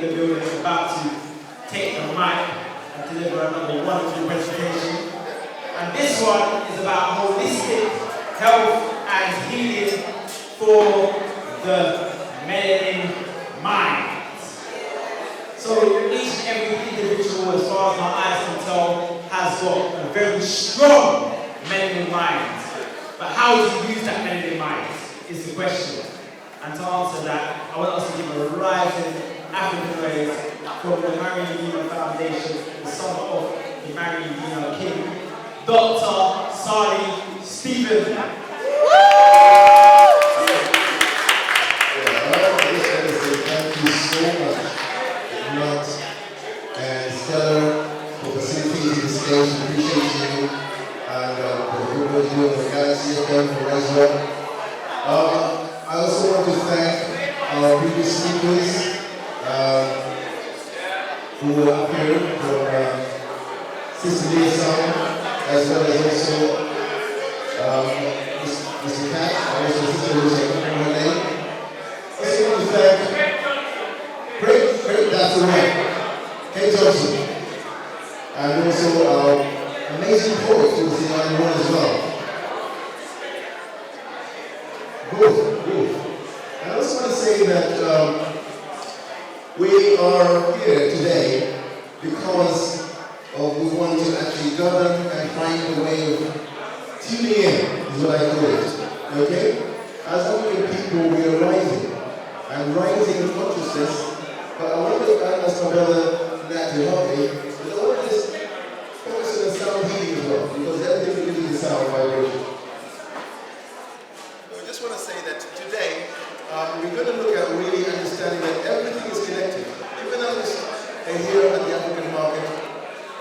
in the building is about to take the mic and deliver another wonderful presentation. And this one is about holistic health and healing for the melanin mind. So each and every individual, as far as my eyes can tell, has got a very strong melanin mind. But how do you use that melanin mind is the question. And to answer that, I want us to give a rising African Wears from the Marion Lima Foundation, the son of the Marion Lima King, Dr. Sali Stephen. Thank you so much, Matt and Stella, for facilitating this stage. Appreciate you, and for everybody doing the ACM for as well. I also want to thank our previous speakers who were up here from Sister Leah Sound, as well as also Mr. Cat, and also Sister Lucia Renee. I also want to thank Great that's the right, Kate Johnson, and also our amazing poet who was in our one as well. Good. I also want to say that we are here today because we want to actually govern and find a way of tuning in, is what I call it. Okay? As African people, we are rising, and rising in consciousness. But I want to ask my brother Nat to help me, but I want to just focus on the sound healing as well, because everything we do is sound vibration. I just want to say that today, we're going to look at really understanding that everything is connected. Even as we're here at the African market,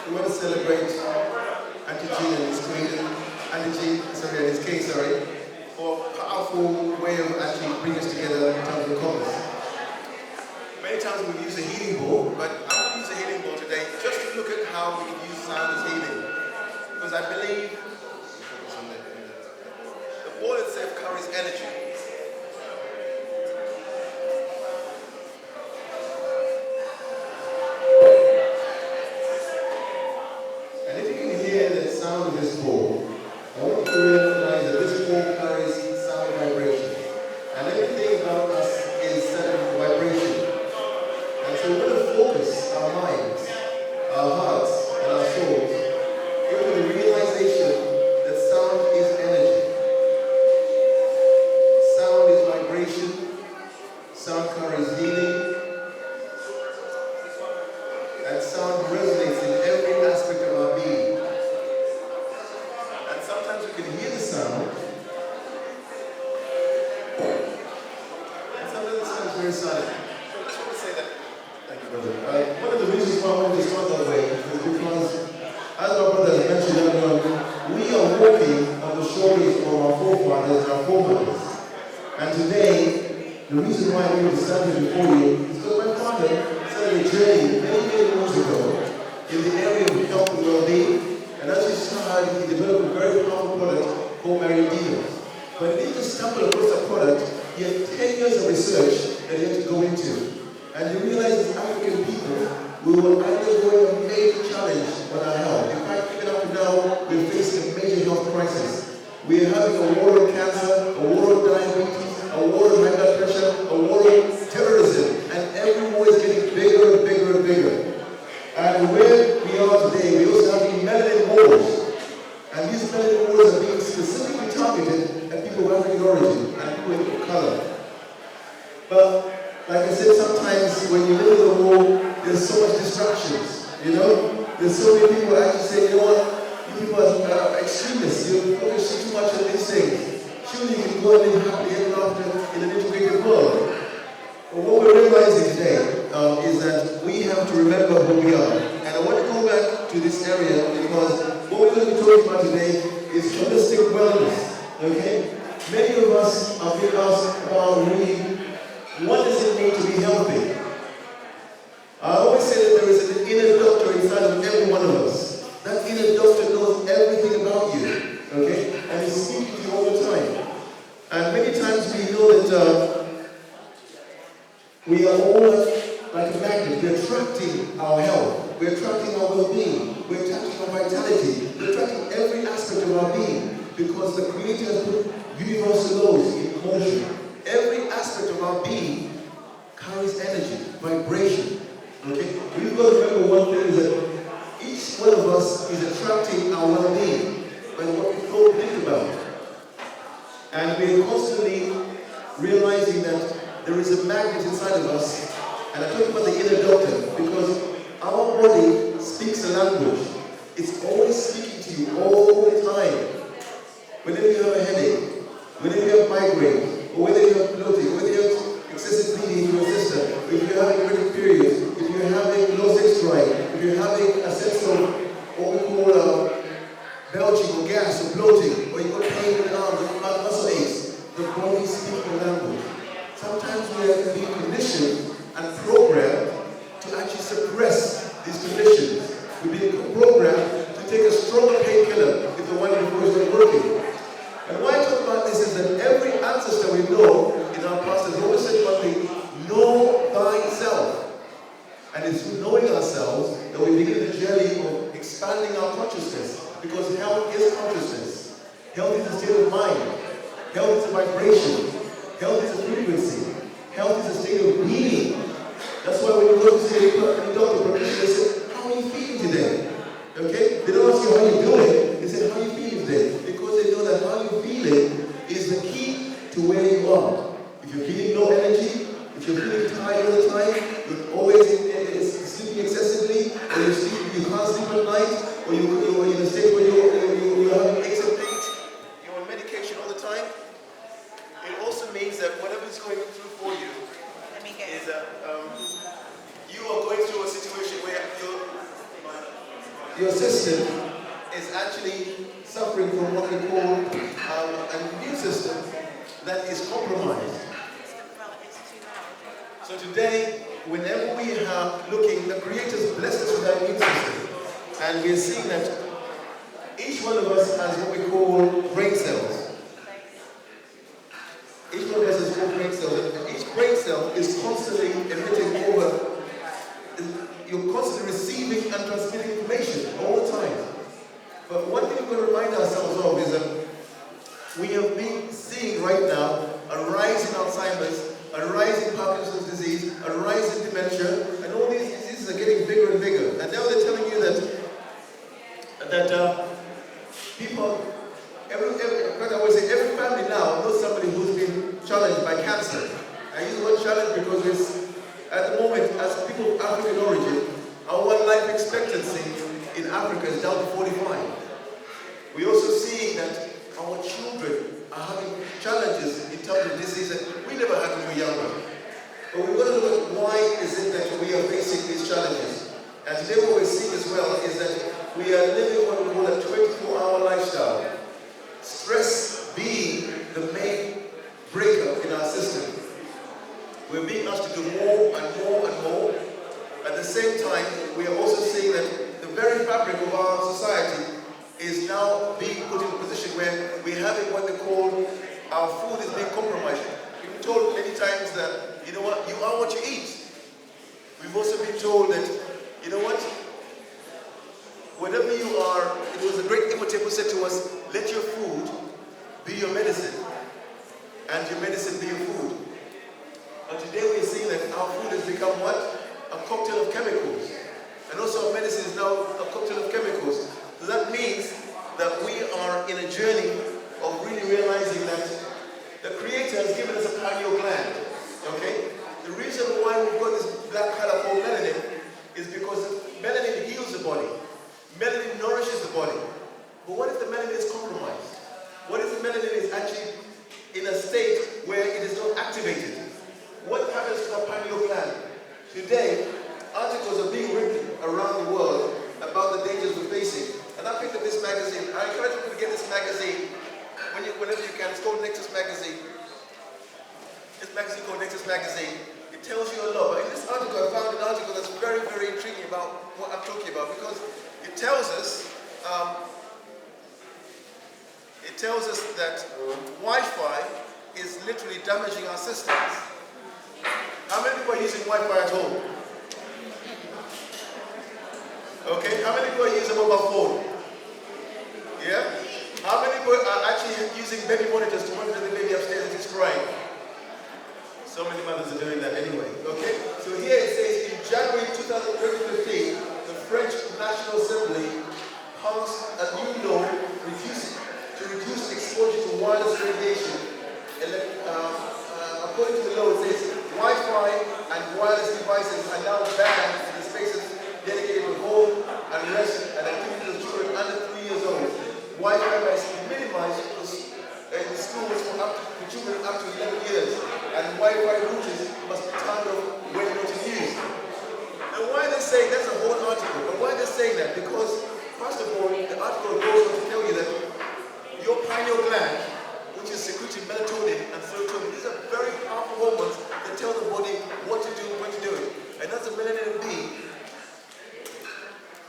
we want to celebrate Auntie and his queen, and his king, for a powerful way of actually bringing us together in terms of commerce. Many times we use a healing ball, but I'm going to use a healing ball today just to look at how we can use sound as healing. Because I believe the ball itself carries energy. And if you can hear the sound of this ball, I want you to realize that this ball carries sound vibration. And everything about us is set up vibration. And so we're going to focus our minds, our hearts, and our souls into the realization that sound is energy. Sound is vibration. Sound carries healing. And sound resonates in every aspect of our being. And sometimes we can hear the sound, and sometimes the sound is very silent. So I just want to say that. Thank you, brother. One of the reasons why I want to start that way is because, as my brother has mentioned earlier on, we are walking on the shoulders of our forefathers and our foremothers. And today, the reason why we were standing before you is because my father started a journey many years ago in the area of health and well-being. And as you saw, he developed a very powerful product called Maridino. But he didn't just stumble across that product, he had 10 years of research that he had to go into. And you realize as African people, we were undergoing a major challenge on our health. In fact, even up to now, we're facing a major health crisis. We're having a war on cancer, a war on diabetes, a war on high blood pressure, a war on terrorism. And every war is getting bigger and bigger and bigger. And where we are today, we also have melanin wars. And these melanin wars are being specifically targeted at people of African origin and people of color. But like I said, sometimes when you live in the war, there's so much distractions, you know? There's so many people that actually say, you know what, you people are extremists, you're focusing too much on these things. Surely you can go and live happily ever after in an integrated world. But what we're realizing today is that we have to remember who we are. And I want to go back to this area because what we're going to be talking about today is holistic wellness, okay? Many of us are being asked about really, what does it mean to be healthy? I always say that there is an inner doctor inside of every one of us. That inner doctor knows everything about you, okay? And he's speaking to you all the time. And many times we know that we are all like a magnet. magnet. We're attracting our health. We're attracting our well-being. We're attracting our vitality. We're attracting every aspect of our being because the Creator has put universal laws in motion. Every aspect of our being carries energy, vibration. Okay? We've got to remember one thing is that each one of us is attracting our well-being by what we don't think about. And we're constantly realizing that there is a magnet inside of us. And I talk about the inner doctor because our body speaks a language. It's always speaking to you all the time. Whenever you have a headache, whenever you have migraine, or whether you have bloating, or whether you have excessive bleeding in your system, if you're having chronic periods, if you're having low sex drive, if you're having a sense of what we call belching or gas or bloating, or you've got pain in the arms, or muscle aches, the body speaks a language. Sometimes we are being conditioned and programmed to actually suppress these conditions. We've been programmed to take a stronger painkiller if the one before is not working. And why I talk about this is that every ancestor we know in our past has always said one thing, know thyself. And it's through knowing ourselves that we begin the journey of expanding our consciousness. Because health is consciousness. Health is a state of mind. Health is a vibration. Health is a frequency. Health is a state of being. That's why when you go to see a doctor, they say, how are you feeling today? Okay? They don't ask you how you're doing. They say, how are you feeling today? Because they know that how you're feeling is the key to where you are. If you're feeling low energy, if you're feeling tired all the time, you're always sleeping excessively, or you can't sleep at night, or you're in a state where you're having aches and pains, you're on medication all the time, it also means that whatever is going through for you is that you are going through a situation where your system is actually suffering from what we call an immune system that is compromised. So today, whenever we are looking, the Creator's blessed us with our immune system. And we're seeing that each one of us has what we call brain cells. Each one of us has called brain cells. And each brain cell is constantly emitting over. You're constantly receiving and transmitting information all the time. But one thing we're going to remind ourselves of is that we have been seeing right now a rise in Alzheimer's, a rise in Parkinson's disease, a rise in dementia, and all these diseases are getting bigger and bigger. And now they're telling you that people, I would say every family now knows somebody who's been challenged by cancer. I use the word challenge because it's, at the moment, as people of African origin, our life expectancy in Africa is down to 45. We're also seeing that our children are having challenges in terms of disease that we never had when we were younger. But we've got to look at why is it that we are facing these challenges. And today what we're seeing as well is that we are living what we call a 24-hour lifestyle. Stress being the main breaker in our system. We're being asked to do more and more and more. At the same time, we are also seeing that the very fabric of our society is now being put in a position where we're having what they call our food is being compromised. We've been told many times that, you know what, you are what you eat. We've also been told that, you know what, whatever you are, it was a great imitator who said to us, let your food be your medicine, and your medicine be your food. But today we're seeing that our food has become what? A cocktail of chemicals. And also our medicine is now a cocktail of chemicals. So that means that we are in a journey of really realizing that the Creator has given us a pineal gland. Okay? The reason why we've got this black color called melanin is because melanin heals the body. Melanin nourishes the body. But what if the melanin is compromised? What if the melanin is actually in a state where it is not activated? What happens to our pineal gland? Today, articles are being written around the world about the dangers we're facing. And I picked up this magazine. I encourage people to get this magazine whenever you can. It's called Nexus Magazine. This magazine called Nexus Magazine. It tells you a lot. But in this article, I found an article that's very, very intriguing about what I'm talking about, because it tells us that Wi-Fi is literally damaging our systems. How many people are using Wi-Fi at home? Okay, how many people are using a mobile phone? Yeah? How many people are actually using baby monitors to monitor the baby upstairs that is crying? So many mothers are doing that anyway. Okay? So here it says in January 2015, the French National Assembly passed a new law to reduce exposure to wireless radiation. According to the law, it says Wi-Fi and wireless devices are now banned in the spaces dedicated to home and rest and activities of children under 3 years old. Wi-Fi must be minimized in schools for children up to 11 years, and Wi-Fi routers must be turned off when not in use. And why are they saying that's a whole article? But why are they saying that? Because first of all, the article goes on to tell you that your pineal gland, which is secreting melatonin and serotonin, these are very powerful hormones that tell the body what to do, when to do it. And that's a melatonin being.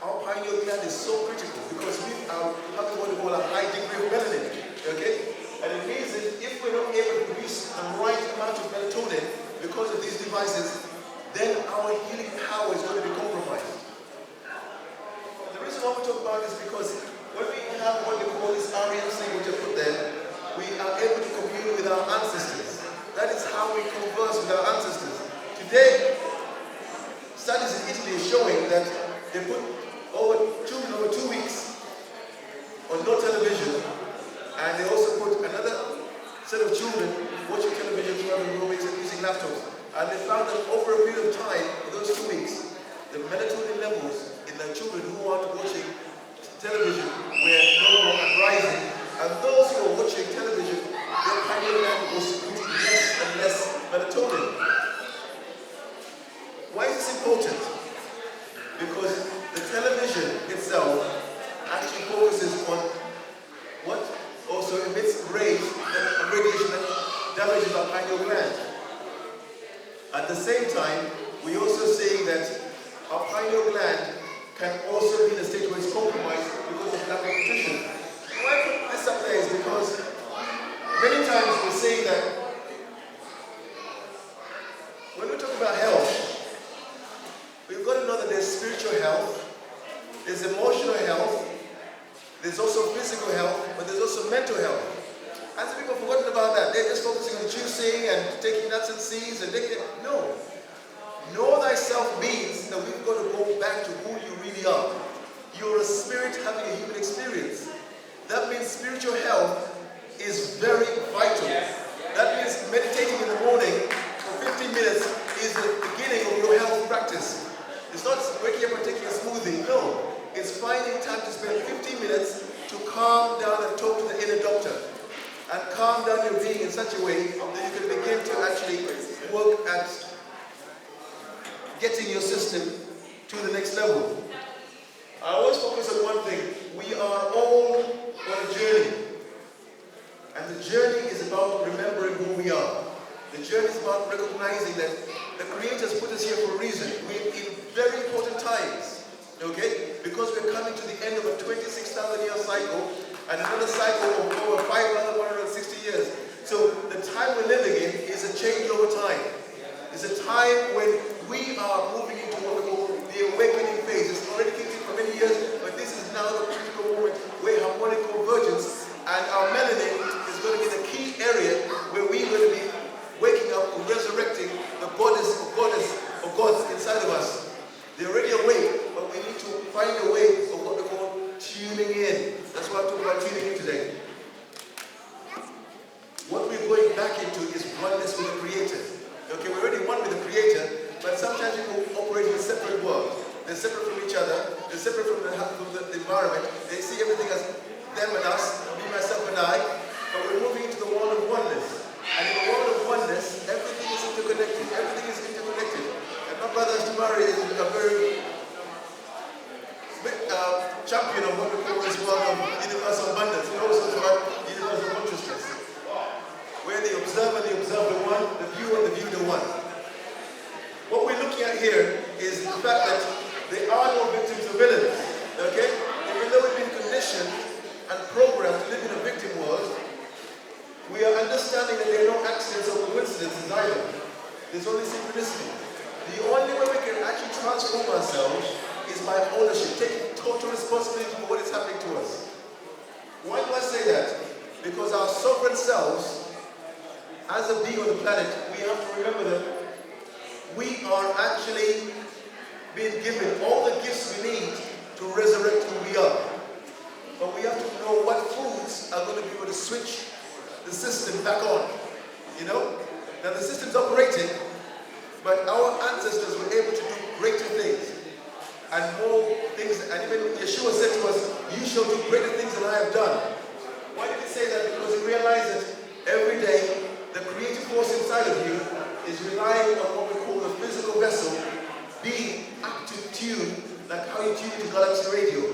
Our pineal gland is so critical because we are having what we call a high degree of melanin. Okay? And it means that if we're not able to produce the right amount of melatonin because of these devices, then our healing power is going to be compromised. The reason why we talk about this is because when we have what they call this REMC, which I put there, we are able to commune with our ancestors. That is how we converse with our ancestors. Today, studies in Italy are showing that they put children over 2 weeks on no television, and they also put another set of children watching television throughout the room using laptops. And they found that over a period of time, in those 2 weeks, the melatonin levels in the children who aren't watching television were normal and rising. And those who are watching television, their pineal gland was secreting less and less melatonin. Why is this important? Because the television itself actually focuses on what also emits radiation that damages our pineal gland. At the same time, we also see that our pineal gland can also be in a state where it's compromised because of lack of nutrition. Why I put this up there is because many times we say that when we talk about health, we've got to know that there's spiritual health, there's emotional health, there's also physical health, but there's also mental health. And some people have forgotten about that. They're just focusing on juicing and taking nuts and seeds and taking it. No. Know thyself means that we've got to go back to who you really are. You're a spirit having a human experience. That means spiritual health is very vital. That means meditating in the morning for 15 minutes is the beginning of your health practice. It's not waking up and taking a smoothie. No. It's finding time to spend 15 minutes to calm down and talk to the inner doctor. And calm down your being in such a way that you can begin to actually work at getting your system to the next level. I always focus on one thing. We are all on a journey. And the journey is about remembering who we are. The journey is about recognizing that the Creator has put us here for a reason. We're in very important times. Okay? Because we're coming to the end of a 26,000-year cycle and another cycle of over 5,160 years. So the time we're living in is a change over time. It's a time when we are moving into what we call the awakening phase. It's already kicked in for many years, but this is now the critical moment where harmonic convergence and our melanin is going to be the key area where we're going to be waking up and resurrecting the goddess of gods inside of us. They're already awake, but we need to find a way of what we call tuning in. That's why I'm talking about tuning in today. What we're going back into is oneness with the Creator. Okay, we're already one with the Creator, but sometimes people operate in separate worlds. They're separate from each other, they're separate from the environment. They see everything as them and us, me, myself and I, but we're moving into the world of oneness. And in the world of oneness, everything is interconnected. Everything is interconnected. And my brother Tamari is a very champion of what we call this world of universal abundance. He also talks about universal consciousness, where the observer the one, the view the one. What we're looking at here is the fact that there are no victims or villains. Okay? Even though we've been conditioned and programmed to live in a victim world, we are understanding that there are no accidents or coincidences either. There's only synchronicity. The only way we can actually transform ourselves is by ownership, taking total responsibility for what is happening to us. Why do I say that? Because our sovereign selves, as a being on the planet, we have to remember that we are actually being given all the gifts we need to resurrect who we are. But we have to know what foods are going to be able to switch the system back on. You know? Now the system's operating, but our ancestors were able to do greater things and more things. And even Yeshua said to us, you shall do greater things than I have done. Why did he say that? Because he realized that every day the creative force inside of you is relying on what we call the physical vessel being up to tune, like how you tune into Galaxy Radio.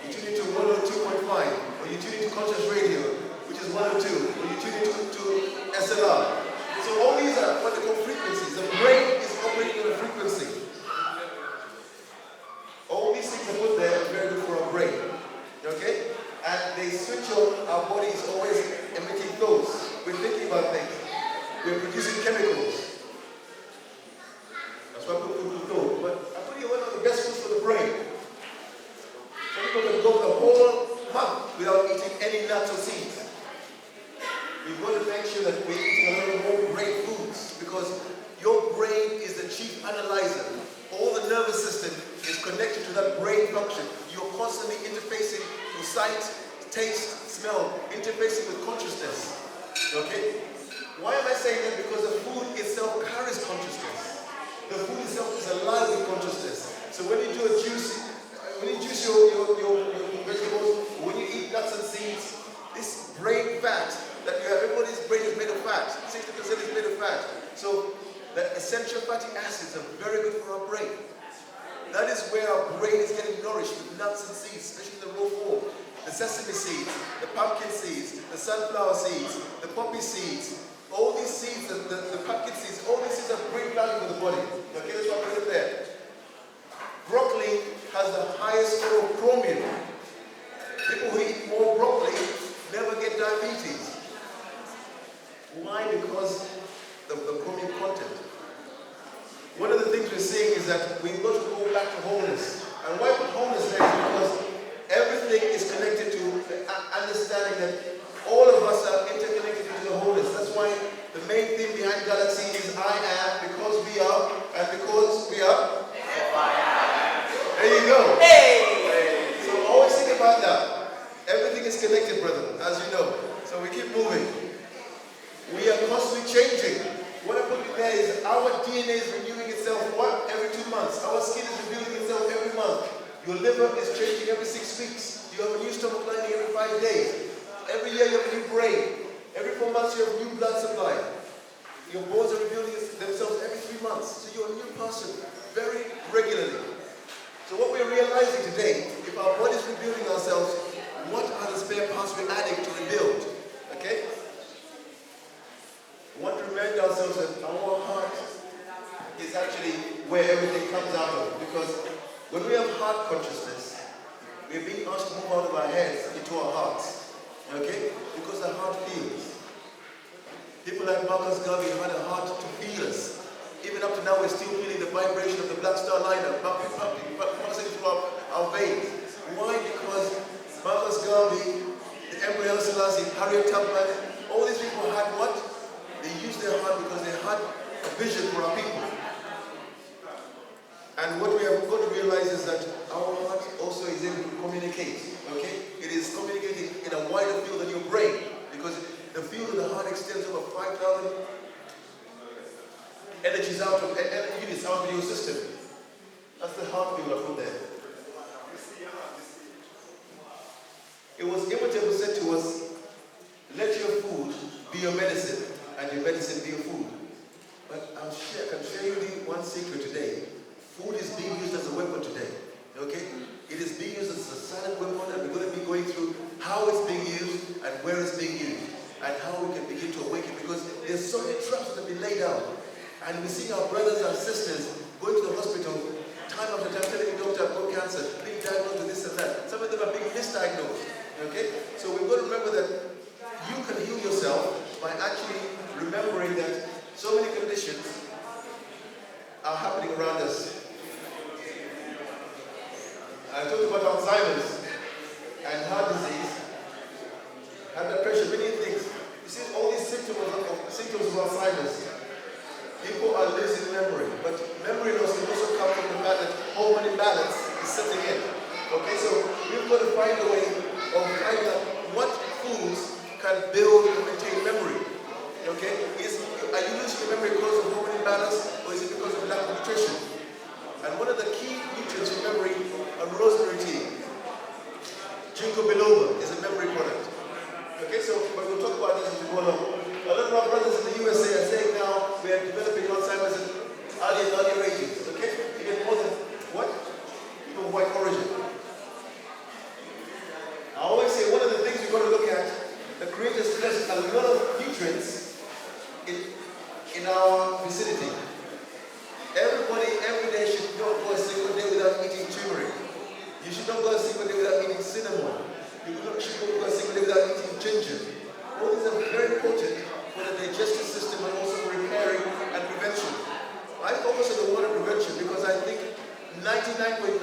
You tune into 102.5, or you tune into Conscious Radio, which is 102, or you tune into SLR. So all these are what they call frequencies. The brain is operating on a frequency. All these things are put there are very good for our brain. Okay? And they switch on, our body is always emitting thoughts. We're thinking about things. We're producing chemicals. That's why people do thought. But I tell you one of the best foods for the brain. Some people can go the whole month without eating any nuts or seeds. We've got to make sure that we're eating a little more great foods, because your brain is the chief analyzer. All the nervous system is connected to that brain function. You're constantly interfacing with sight, taste, smell, interfacing with consciousness. Okay? Why am I saying that? Because the food itself carries consciousness. The food itself is alive with consciousness. So when you do a juice, when you juice your vegetables, when you eat nuts and seeds, this brain fat that you have, everybody's brain is made of fat. 60% is made of fat. So that essential fatty acids are very good for our brain. That is where our brain is getting nourished with nuts and seeds, especially in the raw form. The sesame seeds, the pumpkin seeds, the sunflower seeds, the poppy seeds, all these seeds, the pumpkin seeds, all these seeds are great value for the body. Okay, that's why I put it there. Broccoli has the highest score of chromium. People who eat more broccoli never get diabetes. Why? Because of the chromium content. One of the things we're seeing is that we've got to go back to wholeness. And why put wholeness there is because everything is connected to understanding that all of us are interconnected into the wholeness. That's why the main thing behind Galaxy is I am, because we are, and because we are. There you go. Hey! So always think about that. Everything is connected, brother, as you know. So we keep moving. We are constantly changing. What I put in there is our DNA is renewing itself every 2 months. Our skin is renewing itself every month. Your liver is changing every 6 weeks. You have a new stomach lining every 5 days. Every year you have a new brain. Every 4 months you have a new blood supply. Your bones are rebuilding themselves every 3 months. So you're a new person very regularly. So what we're realizing today, if our body is rebuilding ourselves, what are the spare parts we're adding to rebuild? Okay? We want to remind ourselves that our heart is actually where everything comes out of. Because when we have heart consciousness, we're being asked to move out of our heads into our hearts. Okay? Because the heart feels. People like Marcus Garvey had a heart to feel us. Even up to now, we're still feeling the vibration of the Black Star Liner pumping passing through our veins. Why? Because Marcus Garvey, the Emperor Selassie, Harriet Tubman, all these people had what? They used their heart because they had a vision for our people. And what we have got to realize is that our heart also is able to communicate. Okay? It is communicating in a wider field than your brain, because the field of the heart extends over 5,000 energies out of units out of your system. That's the heart field I put there. It was Imhotep said to us, let your food be your medicine, and your medicine be your food. But I can share you one secret today. Food is being used as a weapon today. Okay? It is being used as a silent weapon, and we're going to be going through how it's being used and where it's being used, and how we can begin to awaken, because there's so many traps that have been laid out. And we see our brothers and sisters going to the hospital time after time, telling the doctor, I've got cancer, being diagnosed with this and that. Some of them are being misdiagnosed. Okay? So we've got to remember that you can heal yourself by actually remembering that so many conditions are happening around us. talked about Alzheimer's and heart disease, high blood pressure, many things. You see, all these symptoms of Alzheimer's, people are losing memory, but memory loss can also come from the fact that hormone imbalance is setting in. Okay, so we've got to find a way of finding out what foods can build and maintain memory. Okay, are you losing your memory because of hormone imbalance, or is it because of lack of nutrition? And one of the key nutrients for memory are rosemary tea. Ginkgo biloba is a memory product. Okay, so we'll talk about this as we go along. A lot of our brothers in the USA are saying now we are developing Alzheimer's in early ages. Okay, even more than what? People of white origin. I always say one of the things you've got to look at, the creators possess a lot of nutrients in our vicinity. Everybody every day should not go a single day without eating turmeric. You should not go a single day without eating cinnamon. You should not go a single day without eating ginger. All these are very important for the digestive system and also for repairing and prevention. I focus on the water prevention because I think 99.999%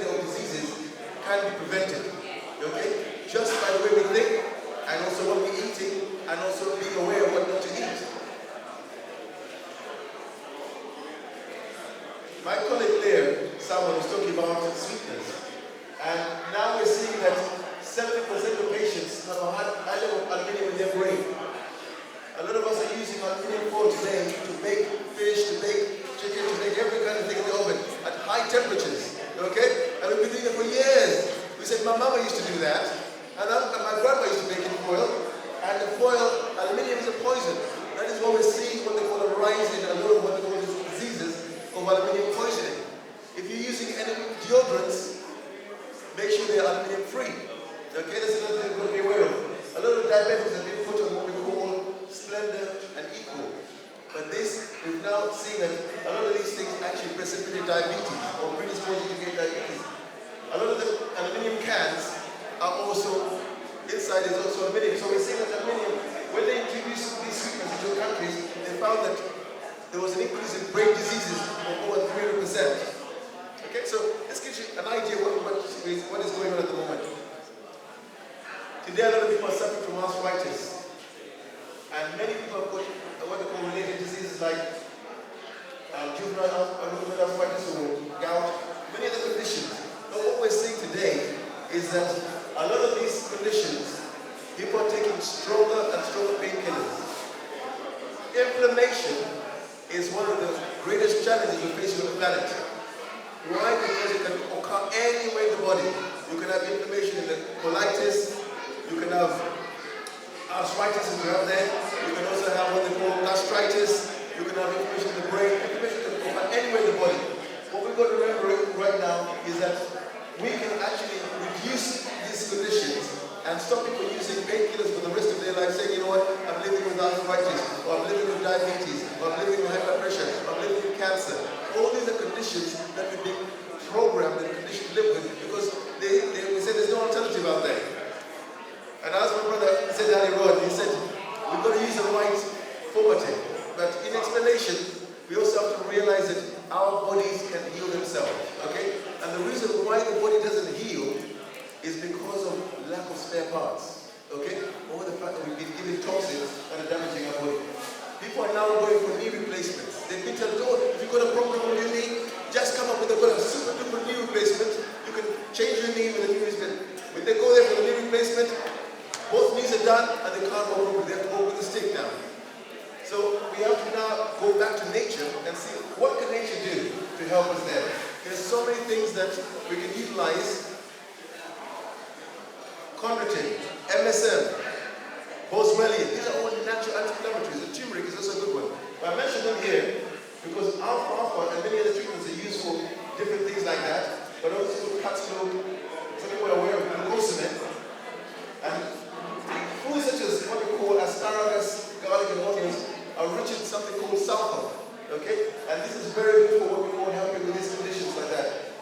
of diseases can be prevented. Okay? Just by the way we think, and also what we're eating, and also being aware of what not to eat. My colleague there, someone was talking about sweeteners, and now we're seeing that 70% of patients have a high level of aluminium in their brain. A lot of us are using aluminium foil today to bake fish, to bake chicken, to bake every kind of thing in the oven at high temperatures. Okay? And we've been doing it for years. We said, my mama used to do that, and my grandma used to bake in foil, and the foil, aluminium is a poison. That is what we're seeing, what they call a rise in a lot of what they call diseases of aluminium poisoning. If you're using any deodorants, make sure they're aluminium free. Okay, that's another thing we've got to be aware of. A lot of diabetics have been put on what we call Splendor and Equal. But this, we've now seen that a lot of these things actually precipitate diabetes or predispose you to get diabetes. A lot of the aluminium cans are also, inside is also aluminium. So we're seeing that aluminium, when they introduced these sweeteners into countries, they found that there was an increase in brain diseases of over 300%. Okay, so this gives you an idea of what is going on at the moment. Today, a lot of people are suffering from arthritis, and many people have got what they call related diseases like juvenile arthritis or gout, many other conditions. But what we're seeing today is that a lot of these conditions, people are taking stronger and stronger painkillers. Inflammation is one of the greatest challenges we're facing on the planet. Why? Because it can occur anywhere in the body. You can have inflammation in the colitis, you can have arthritis in the there, you can also have what they call gastritis, you can have inflammation in the brain, inflammation can occur anywhere in the body. What we've got to remember right now is that we can actually reduce these conditions and stop people using painkillers for the rest of their life, saying, you know what, I'm living with arthritis, or I'm living with diabetes, or I'm living with high blood pressure, or I'm living with cancer. All these are conditions that we've been programmed and conditioned to live with because we said there's no alternative out there. And as my brother said earlier on, he said, we've got to use the right formatting. But in explanation, we also have to realize that our bodies can heal themselves, okay? And the reason why the body doesn't heal is because of lack of spare parts, okay? Or the fact that we've been giving toxins that are damaging our body. People are now going for knee replacements. They've been told, oh, if you've got a problem with your knee, just come up with a super duper knee replacement. You can change your knee with a knee replacement. When they go there for the knee replacement, both knees are done and they can't walk properly. They have to walk with a stick down. So we have to now go back to nature and see what can nature do to help us there. There's so many things that we can utilize. Chondroitin, MSM, boswellia, these are all natural anti-inflammatories. The turmeric is also a good one. But I mentioned them here because alfalfa and many other treatments are used for different things like that, but also cat's flu, some people are aware of glucosamine, and foods such as what we call asparagus, garlic, and onions are rich in something called sulfur. Okay? And this is very good for what we call helping with these conditions like that.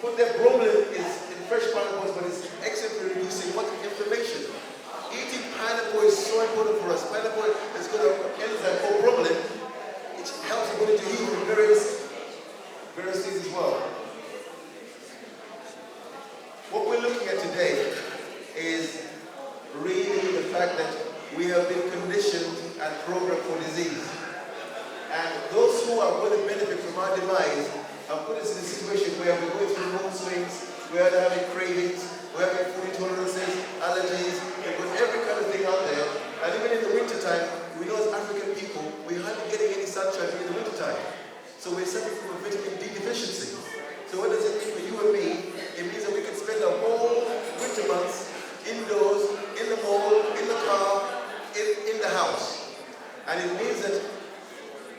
What their problem is in fresh pineapples, but it's excellent for reducing what inflammation. Eating pineapple is so important for us. Pineapple is got an enzyme called bromelain, which helps the body to heal from various things as well. we have been conditioned and programmed for disease. And those who are going to benefit from our demise have put us in a situation where we're going through mood swings, we're having cravings, we're having food intolerances, allergies, we've got every kind of thing out there. And even in the wintertime, we know as African people, we're hardly getting any sunshine in the wintertime. So we're suffering from a vitamin D deficiency. So what does it mean for you and me? It means that we can spend the whole winter months indoors, in the mall, in the car, in the house. And it means that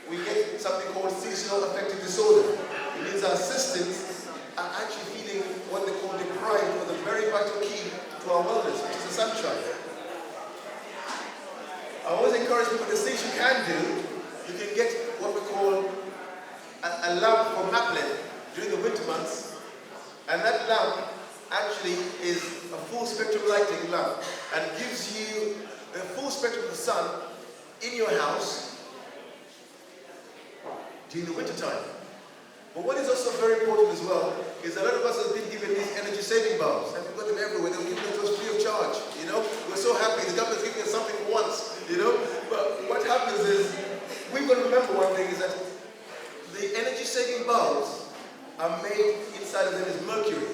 we get something called seasonal affective disorder. It means our systems are actually feeling what they call deprived of the very vital key to our wellness, which is the sunshine. I always encourage people, the things you can do, you can get what we call a lamp from Maplin during the winter months, and that lamp actually is a full spectrum lighting lamp and gives you the full spectrum of the sun in your house during the winter time. But what is also very important as well is a lot of us have been given these energy saving bulbs, and we've got them everywhere. They're giving them to us free of charge, you know. We're so happy the government's giving us something for once, you know. But what happens is, we've got to remember one thing is that the energy saving bulbs are made, inside of them is mercury,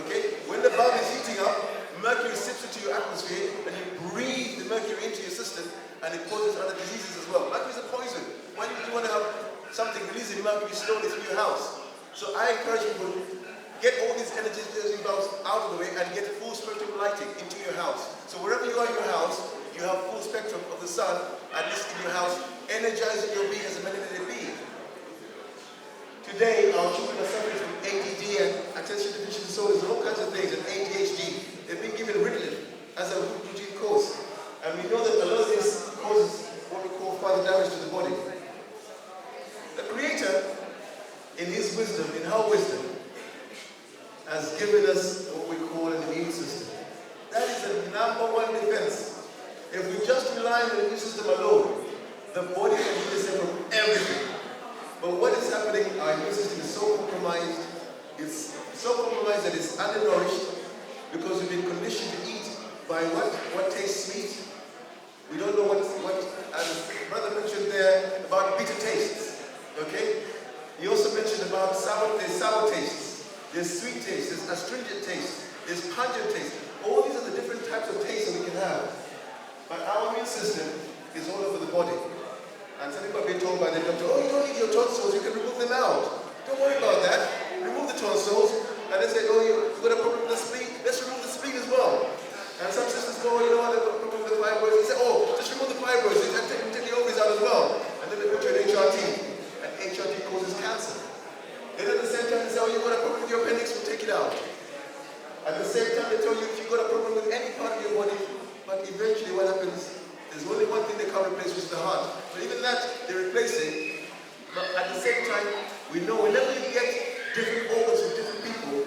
okay? When the bulb is heating up, mercury seeps into your atmosphere and you breathe the mercury into your system and it causes other diseases as well. Mercury is a poison. Why do you want to have something releasing mercury slowly through your house? So I encourage people to get all these energy saving bulbs out of the way and get full spectrum lighting into your house. So wherever you are in your house, you have full spectrum of the sun, at least in your house, energizing your being as a melanated being. Today, our children are suffering from ADD and attention deficit disorders and all kinds of things, and ADHD. They've been given Ritalin as a routine course. And we know that a lot of this causes what we call further damage to the body. The Creator, in His wisdom, in her wisdom, has given us what we call an immune system. That is the number one defense. If we just rely on the immune system alone, the body can heal itself from everything. But what is happening, our immune system is so compromised, it's so compromised that it's undernourished because we've been conditioned to eat by what tastes sweet. We don't know what as Brother mentioned there about bitter tastes, okay? He also mentioned about there's sour tastes, there's sweet tastes, there's astringent taste, there's pungent taste. All these are the different types of tastes that we can have. But our immune system is all over the body. And some people have been told by the doctor, oh, you don't need your tonsils, you can remove them out. Don't worry about that. Remove the tonsils. And they say, oh, you've got a problem with the spleen. Let's remove the spleen as well. And some sisters go, oh, you know what, I've got a problem with the fibroids. They say, oh, just remove the fibroids and take the ovaries out as well. And then they put you in HRT. And HRT causes cancer. Then at the same time, they say, oh, you've got a problem with your appendix, we'll take it out. At the same time, they tell you if you've got a problem with any part of your body, but eventually what happens, there's only one thing they can't replace, which is the heart. But even that, they replace it. But at the same time, we know whenever you get different organs from different people,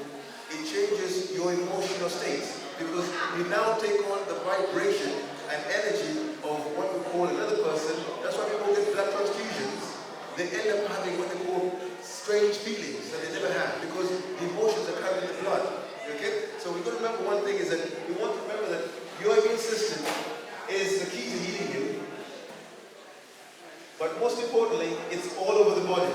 it changes your emotional state. Because you now take on the vibration and energy of what we call another person. That's why people get blood transfusions. They end up having what they call strange feelings that they never had, because the emotions are carried in the blood. Okay? So we've got to remember one thing is that we want to remember that your immune system is the key to healing you. But most importantly, it's all over the body.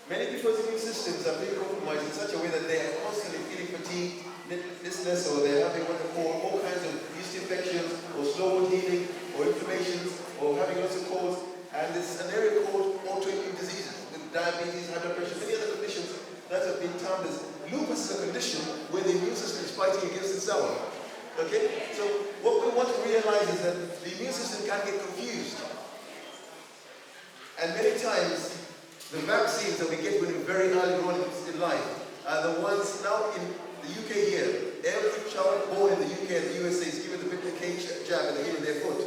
Many people's immune systems are being compromised in such a way that they are constantly feeling fatigue, listless, or they're having what they call all kinds of yeast infections, or slow wound healing, or inflammations, or having lots of colds. And there's an area called autoimmune diseases, with diabetes, high blood pressure, many other conditions that have been termed as lupus is a condition where the immune system is fighting against itself. Okay? So what we want to realize is that the immune system can get confused. And many times, the vaccines that we get when we're very early on in life are the ones now in the UK here. Every child born in the UK and the USA is given the vitamin K jab in the heel of their foot.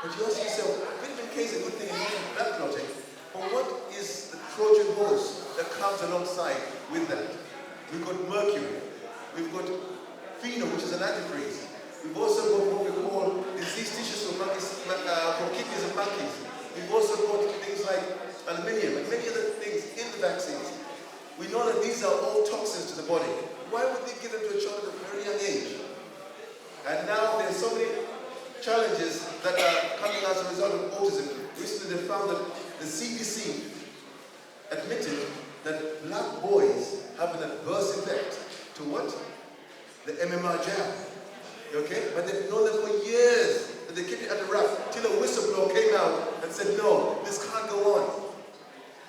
But you ask yourself, vitamin K is a good thing in blood clotting, but what is the Trojan horse that comes alongside with that? We've got mercury, we've got phenol, which is an antifreeze. We've also got what we call diseased tissues from monkeys, from kidneys of monkeys. We've also got things like aluminium and many other things in the vaccines. We know that these are all toxins to the body. Why would they give them to a child at a very young age? And now there's so many challenges that are coming as a result of autism. Recently they found that the CDC admitted that black boys have an adverse effect to what? The MMR jab. Okay? But they've known that for years, that they kept it under wraps till a whistleblower came out and said, no, this can't go on.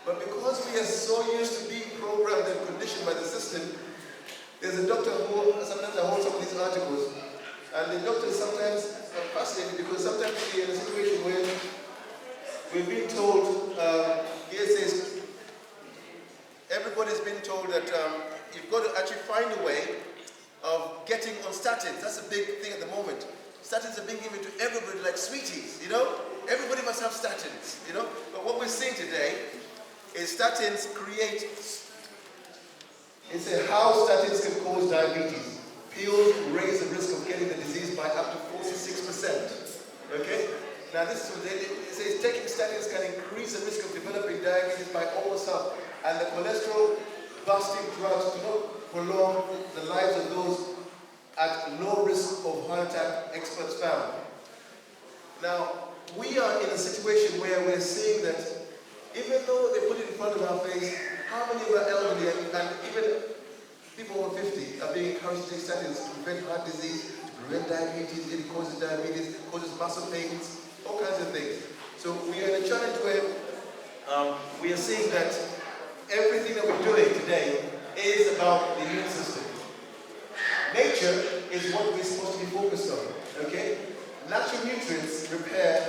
But because we are so used to being programmed and conditioned by the system, there's a doctor who, sometimes I hold some of these articles, and the doctor is sometimes fascinated because sometimes we're in a situation where we've been told, here it says, everybody's been told that you've got to actually find a way of getting on statins. That's a big thing at the moment. Statins are being given to everybody like sweeties, you know? Everybody must have statins, you know? But what we're seeing today is statins create, it's a how statins can cause diabetes. Pills raise the risk of getting the disease by up to 46%. Okay? Now this is what it says, taking statins can increase the risk of developing diabetes by almost half. And the cholesterol busting drugs do not prolong the lives of those at low risk of heart attack, experts found. Now, we are in a situation where we're seeing that even though they put it in front of our face, how many of our elderly and even people over 50 are being encouraged to take statins to prevent heart disease, to prevent diabetes, it causes diabetes, causes muscle pains, all kinds of things. So we are in a challenge where we are seeing that everything that we're doing today is about the immune system. Nature is what we're supposed to be focused on, okay? Natural nutrients repair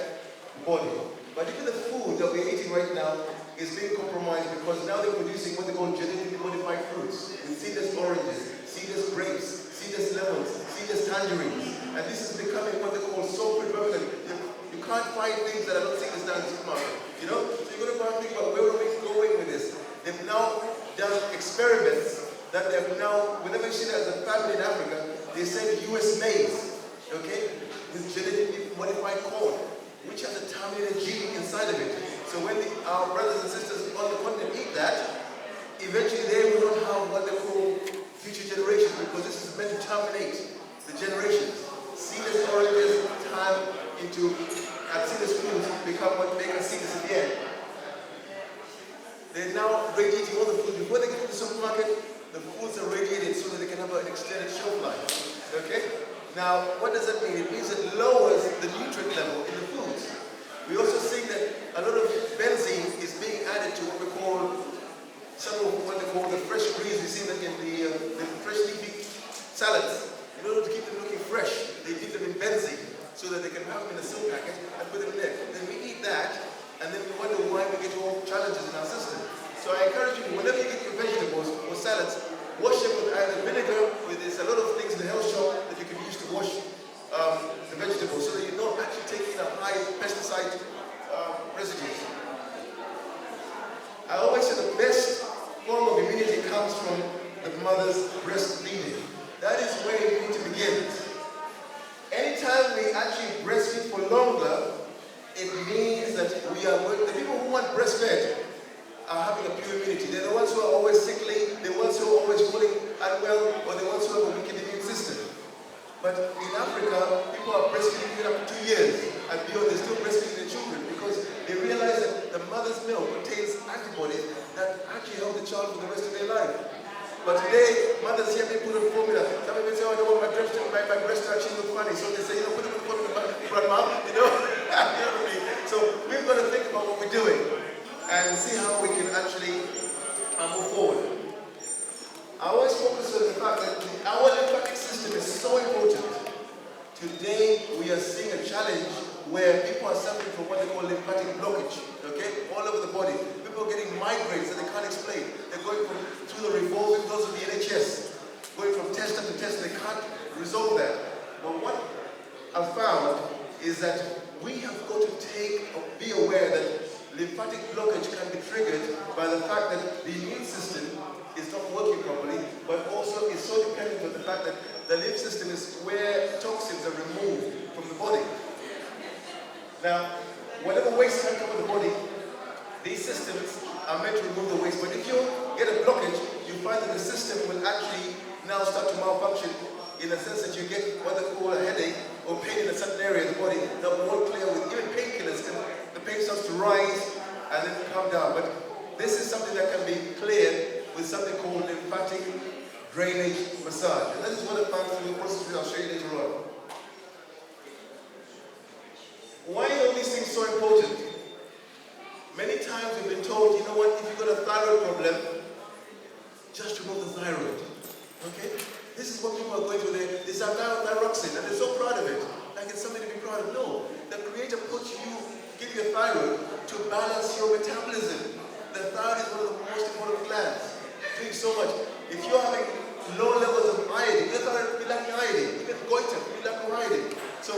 the body. But even the food that we're eating right now is being compromised because now they're producing what they call genetically modified fruits. With seedless oranges, seedless grapes, seedless lemons, seedless tangerines. And this is becoming what they call so prevalent. You can't find things that are not seedless down in the supermarket. You know? So you've got to think about where are we going with this. They've now done experiments that they've now, whenever you see that as a family in Africa, they send US maize, okay, with genetically modified corn, which has a terminated gene inside of it. So when our brothers and sisters on the continent eat that, eventually they will not have what they call future generations because this is meant to terminate the generations. Seedless oranges turn into, and seedless fruits become what make us seedless in the end. They're now radiating all the food. Before they get to the supermarket, the foods are radiated so that they can have an extended shelf life. Okay? Now, what does that mean? It means it lowers the nutrient level in the foods. We also see that a lot of benzene is being added to what we call, some of what they call the fresh greens. We see that in the fresh leafy salads. In order to keep them looking fresh, they dip them in benzene so that they can have them in a silk packet and put them in there. Then we eat that, and then we wonder why we get all challenges in our system. So I encourage you, whenever you get your vegetables or salads, wash them with either vinegar, there's a lot of things in the health shop that you can use to wash the vegetables so that you're not actually taking a high pesticide residues. I always say the best form of immunity comes from the mother's breastfeeding. That is where immunity begins. Anytime we actually breastfeed for longer, it means that we are going, the people who want breastfed are having a pure immunity. They're the ones who are always sickly, the ones who are always feeling unwell, or the ones who have a weakened immune system. But in Africa, people are breastfeeding up to 2 years, and beyond, they're still breastfeeding their children because they realize that the mother's milk contains antibodies that actually help the child for the rest of their life. But today, mothers here, they put on formula. Some people say, oh, I don't want my breast to actually look funny. So they say, put them in formula, grandma, you know? You know what I mean? So we've got to think about what we're doing and see how we can actually move forward. I always focus on the fact that our lymphatic system is so important. Today, we are seeing a challenge where people are suffering from what they call lymphatic blockage, okay, all over the body. People are getting migraines that they can't explain. They're going through the revolving doors of the NHS, going from test after test, they can't resolve that. But what I've found is that we have got to be aware that lymphatic blockage can be triggered by the fact that the immune system is not working properly, but also is so dependent on the fact that the lymph system is where toxins are removed from the body. Now, whatever waste can come in the body, these systems are meant to remove the waste. But if you get a blockage, you find that the system will actually now start to malfunction in the sense that you get what they call a headache or pain in a certain area of the body, they're more clear with even painkillers. The pain starts to rise and then come down. But this is something that can be cleared with something called lymphatic drainage massage. And this is what I found through the process which I'll show you later on. Why are these things so important? Many times we've been told, you know what, if you've got a thyroid problem, just remove the thyroid. Okay? This is what people are going through. They say now thyroxine, and they're so proud of it. Like it's something to be proud of. No. The Creator give you a thyroid to balance your metabolism. The thyroid is one of the most important glands. Doing so much. If you're having low levels of iodine, your thyroid will be lacking iodine. Even goiter will be lacking iodine. So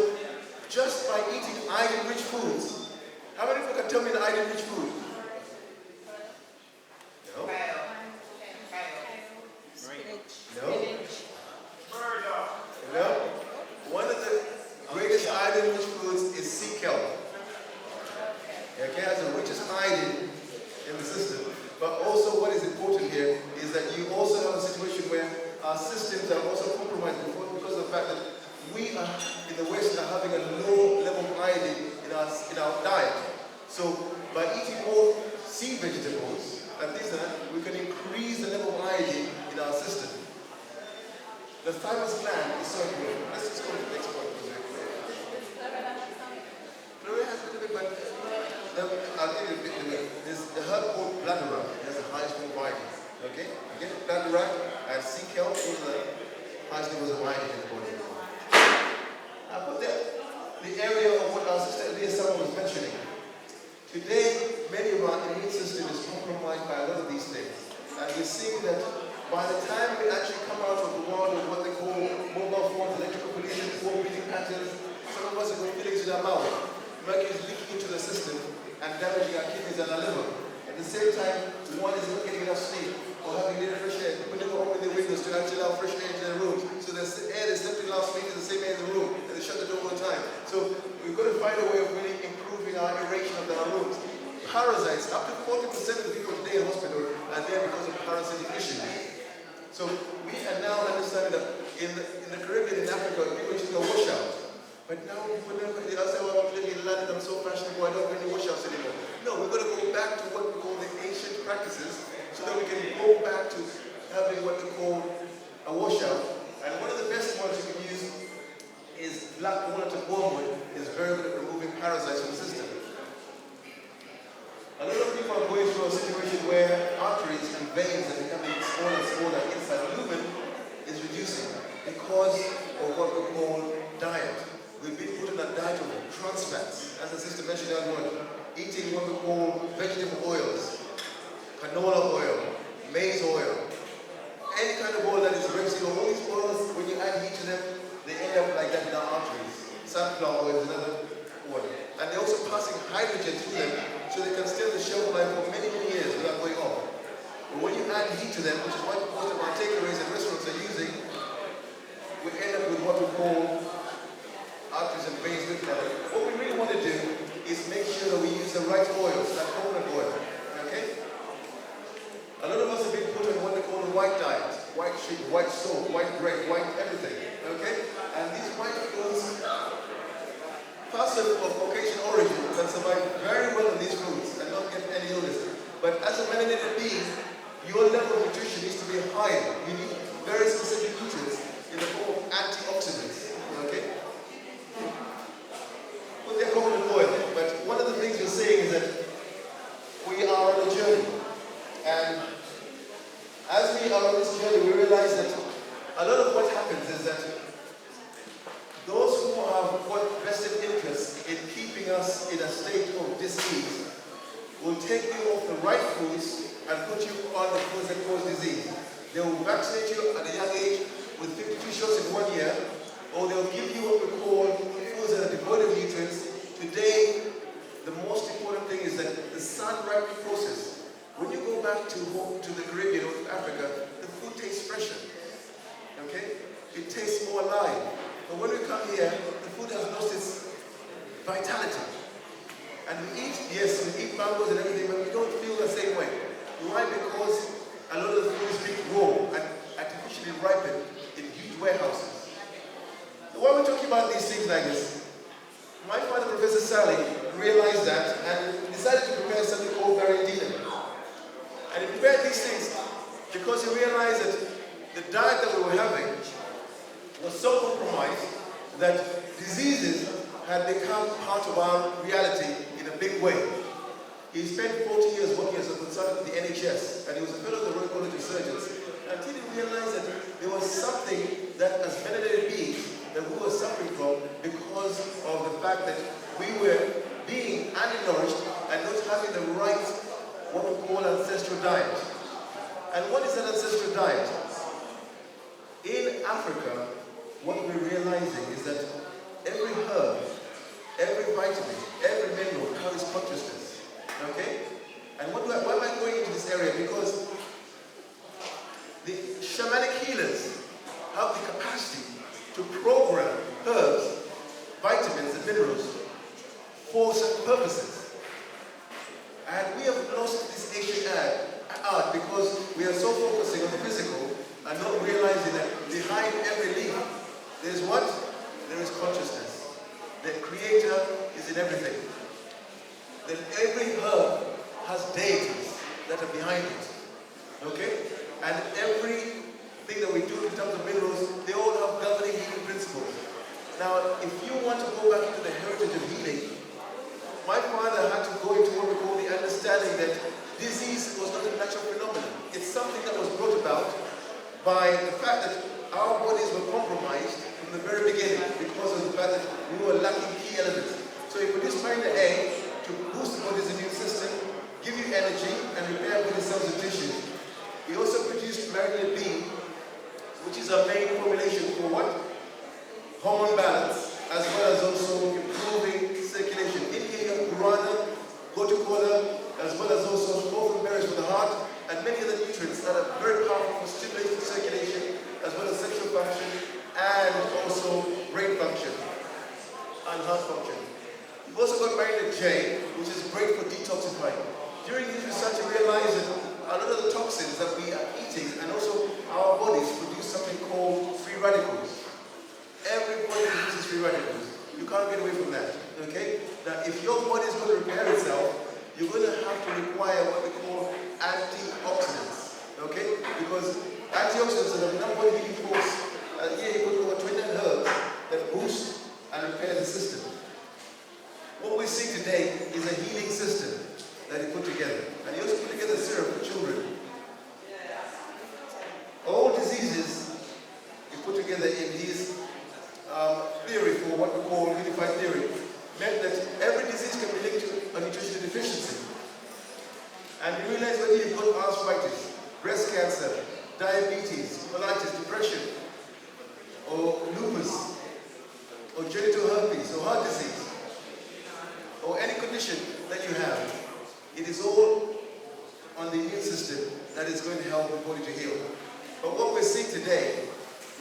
just by eating iodine-rich foods, how many people can tell me the iodine-rich food? No? No? No? One of the greatest iodine-rich foods is sea kelp. Okay, it has the richest iodine in the system. But also what is important here is that you also have a situation where our systems are also compromised because of the fact that we are, in the West, are having a low level of iodine in our diet. So by eating more sea vegetables and things like that, we can increase the level of iodine in our system. The thymus gland is so important. Let's just go to the next point. No, it has a little bit, but I'll give you a bit. There's the herb called bladderwrack. It has the highest level of iodine. Okay? You get bladderwrack and sea kelp, those are the highest levels of iodine in the body. I put the area of what our sister Elias was mentioning. Today, many of our immune system is compromised by a lot of these things. And we're seeing that by the time we actually come out of the world of what they call mobile phones, electrical pollution, poor breathing patterns, some of us have got feelings in our mouth. Mercury is leaking into the system and damaging our kidneys and our liver. At the same time, one is not getting enough sleep or having little fresh air. People don't open their windows to actually allow fresh air into their rooms. So the air they slept in last week is the same air in the room, and they shut the door all the time. So we've got to find a way of really improving our aeration of our rooms. Parasites, up to 40% of the people today in hospital are there because of parasitic issues. So we are now understanding that in the Caribbean, in Africa, people used to go wash out. But now people never, they say, well, I'm living in London, I'm so fashionable, I don't really wash outs anymore. No, we've got to go back to what we call the ancient practices so that we can go back to having what we call a washout. And one of the best ones you can use is black walnut and wormwood. Is very good at removing parasites from the system. A lot of people are going through a situation where arteries and veins are becoming smaller and smaller inside. Lumen is reducing because of what we call diet. We've been put on a diet of trans fats, as the sister mentioned earlier, eating what we call vegetable oils, canola oil, maize oil, any kind of oil that is rapeseed. All these oils, when you add heat to them, they end up like that in our arteries. Sunflower oil is another one. And they're also passing hydrogen through them so they can stay on the shelf life for many, many years without going off. But when you add heat to them, which is what most of our takeaways and restaurants are using, we end up with what we call arteries and veins with them. What we really want to do is make sure that we use the right oils, like coconut oil. Okay? A lot of us have been put on what they call the white diet. White sugar, white salt, white bread, white everything. Okay? And these white foods, person of Caucasian origin can survive very well on these foods and not get any illness. But as a melanated being, your level of nutrition needs to be higher. You need very specific nutrients in the form of antioxidants. Okay? With their coconut oil. But one of the things we're saying is that we are on a journey. And as we are on this journey, we realize that a lot of what happens is that those who have what vested interest in keeping us in a state of disease will take you off the right foods and put you on the foods that cause disease. They will vaccinate you at a young age with 52 shots in 1 year, or they'll give you what we call foods that are devoid of nutrients. Today, the most important thing is that the sun ripening process. When you go back to the Caribbean or to Africa, the food tastes fresher. Okay? It tastes more alive. But when we come here, the food has lost its vitality. And we eat, yes, we eat mangoes and everything, but we don't feel the same way. Why? Because a lot of the food is being raw and artificially ripened in huge warehouses. When we're talking about these things like this, my father, Professor Sally, realized that and decided to prepare something called Barindina. And he prepared these things because he realized that the diet that we were having was so compromised that diseases had become part of our reality in a big way. He spent 40 years working as a consultant with the NHS, and he was a fellow of the Royal College of Surgeons, until he realized that there was something that, as melanated beings, that we were suffering from because of the fact that we were being undernourished and not having the right, what we call ancestral diet. And what is an ancestral diet? In Africa, what we're realizing is that every herb, every vitamin, every mineral carries consciousness. Okay? And why am I going into this area? Because the shamanic healers have the capacity to program herbs, vitamins, and minerals for certain purposes. And we have lost this ancient art because we are so focusing on the physical and not realizing that behind every leaf, there's what? There is consciousness. The Creator is in everything. That every herb has deities that are behind it. Okay? And everything that we do in terms of minerals, they all have governing healing principles. Now, if you want to go back into the heritage of healing, my father had to go into what we call the understanding that disease was not a natural phenomenon. It's something that was brought about by the fact that our bodies were compromised from the very beginning because of the fact that we were lacking key elements. So he produced Marina A to boost the body's immune system, give you energy, and repair body cells and tissues. He also produced Marina B, which is our main formulation for what? Hormone balance, as well as also improving circulation. In here you have guarana, gotu kola, as well as also orphan berries for the heart, and many other nutrients that are very powerful for stimulating circulation, as well as sexual function, and also brain function, and heart function. You've also got Marina J, which is great for detoxifying. During this research, I realized that a lot of the toxins that we are eating, and also our bodies, produce something called free radicals. Everybody produces free radicals. You can't get away from that, okay? Now, if your body is going to repair itself, you're going to have to require what we call antioxidants, okay? Because antioxidants are the number one healing force. Here you put over 20 herbs that boost and repair the system. What we see today is a healing system that he put together. And he also put together syrup for children. All diseases he put together in his theory for what we call unified theory, meant that every disease can be linked to a nutrition deficiency. And he realized whether you've got arthritis, breast cancer, diabetes, colitis, depression, or lupus, or genital herpes, or heart disease, or any condition that you have, it is all on the immune system that is going to help the body to heal. But what we're seeing today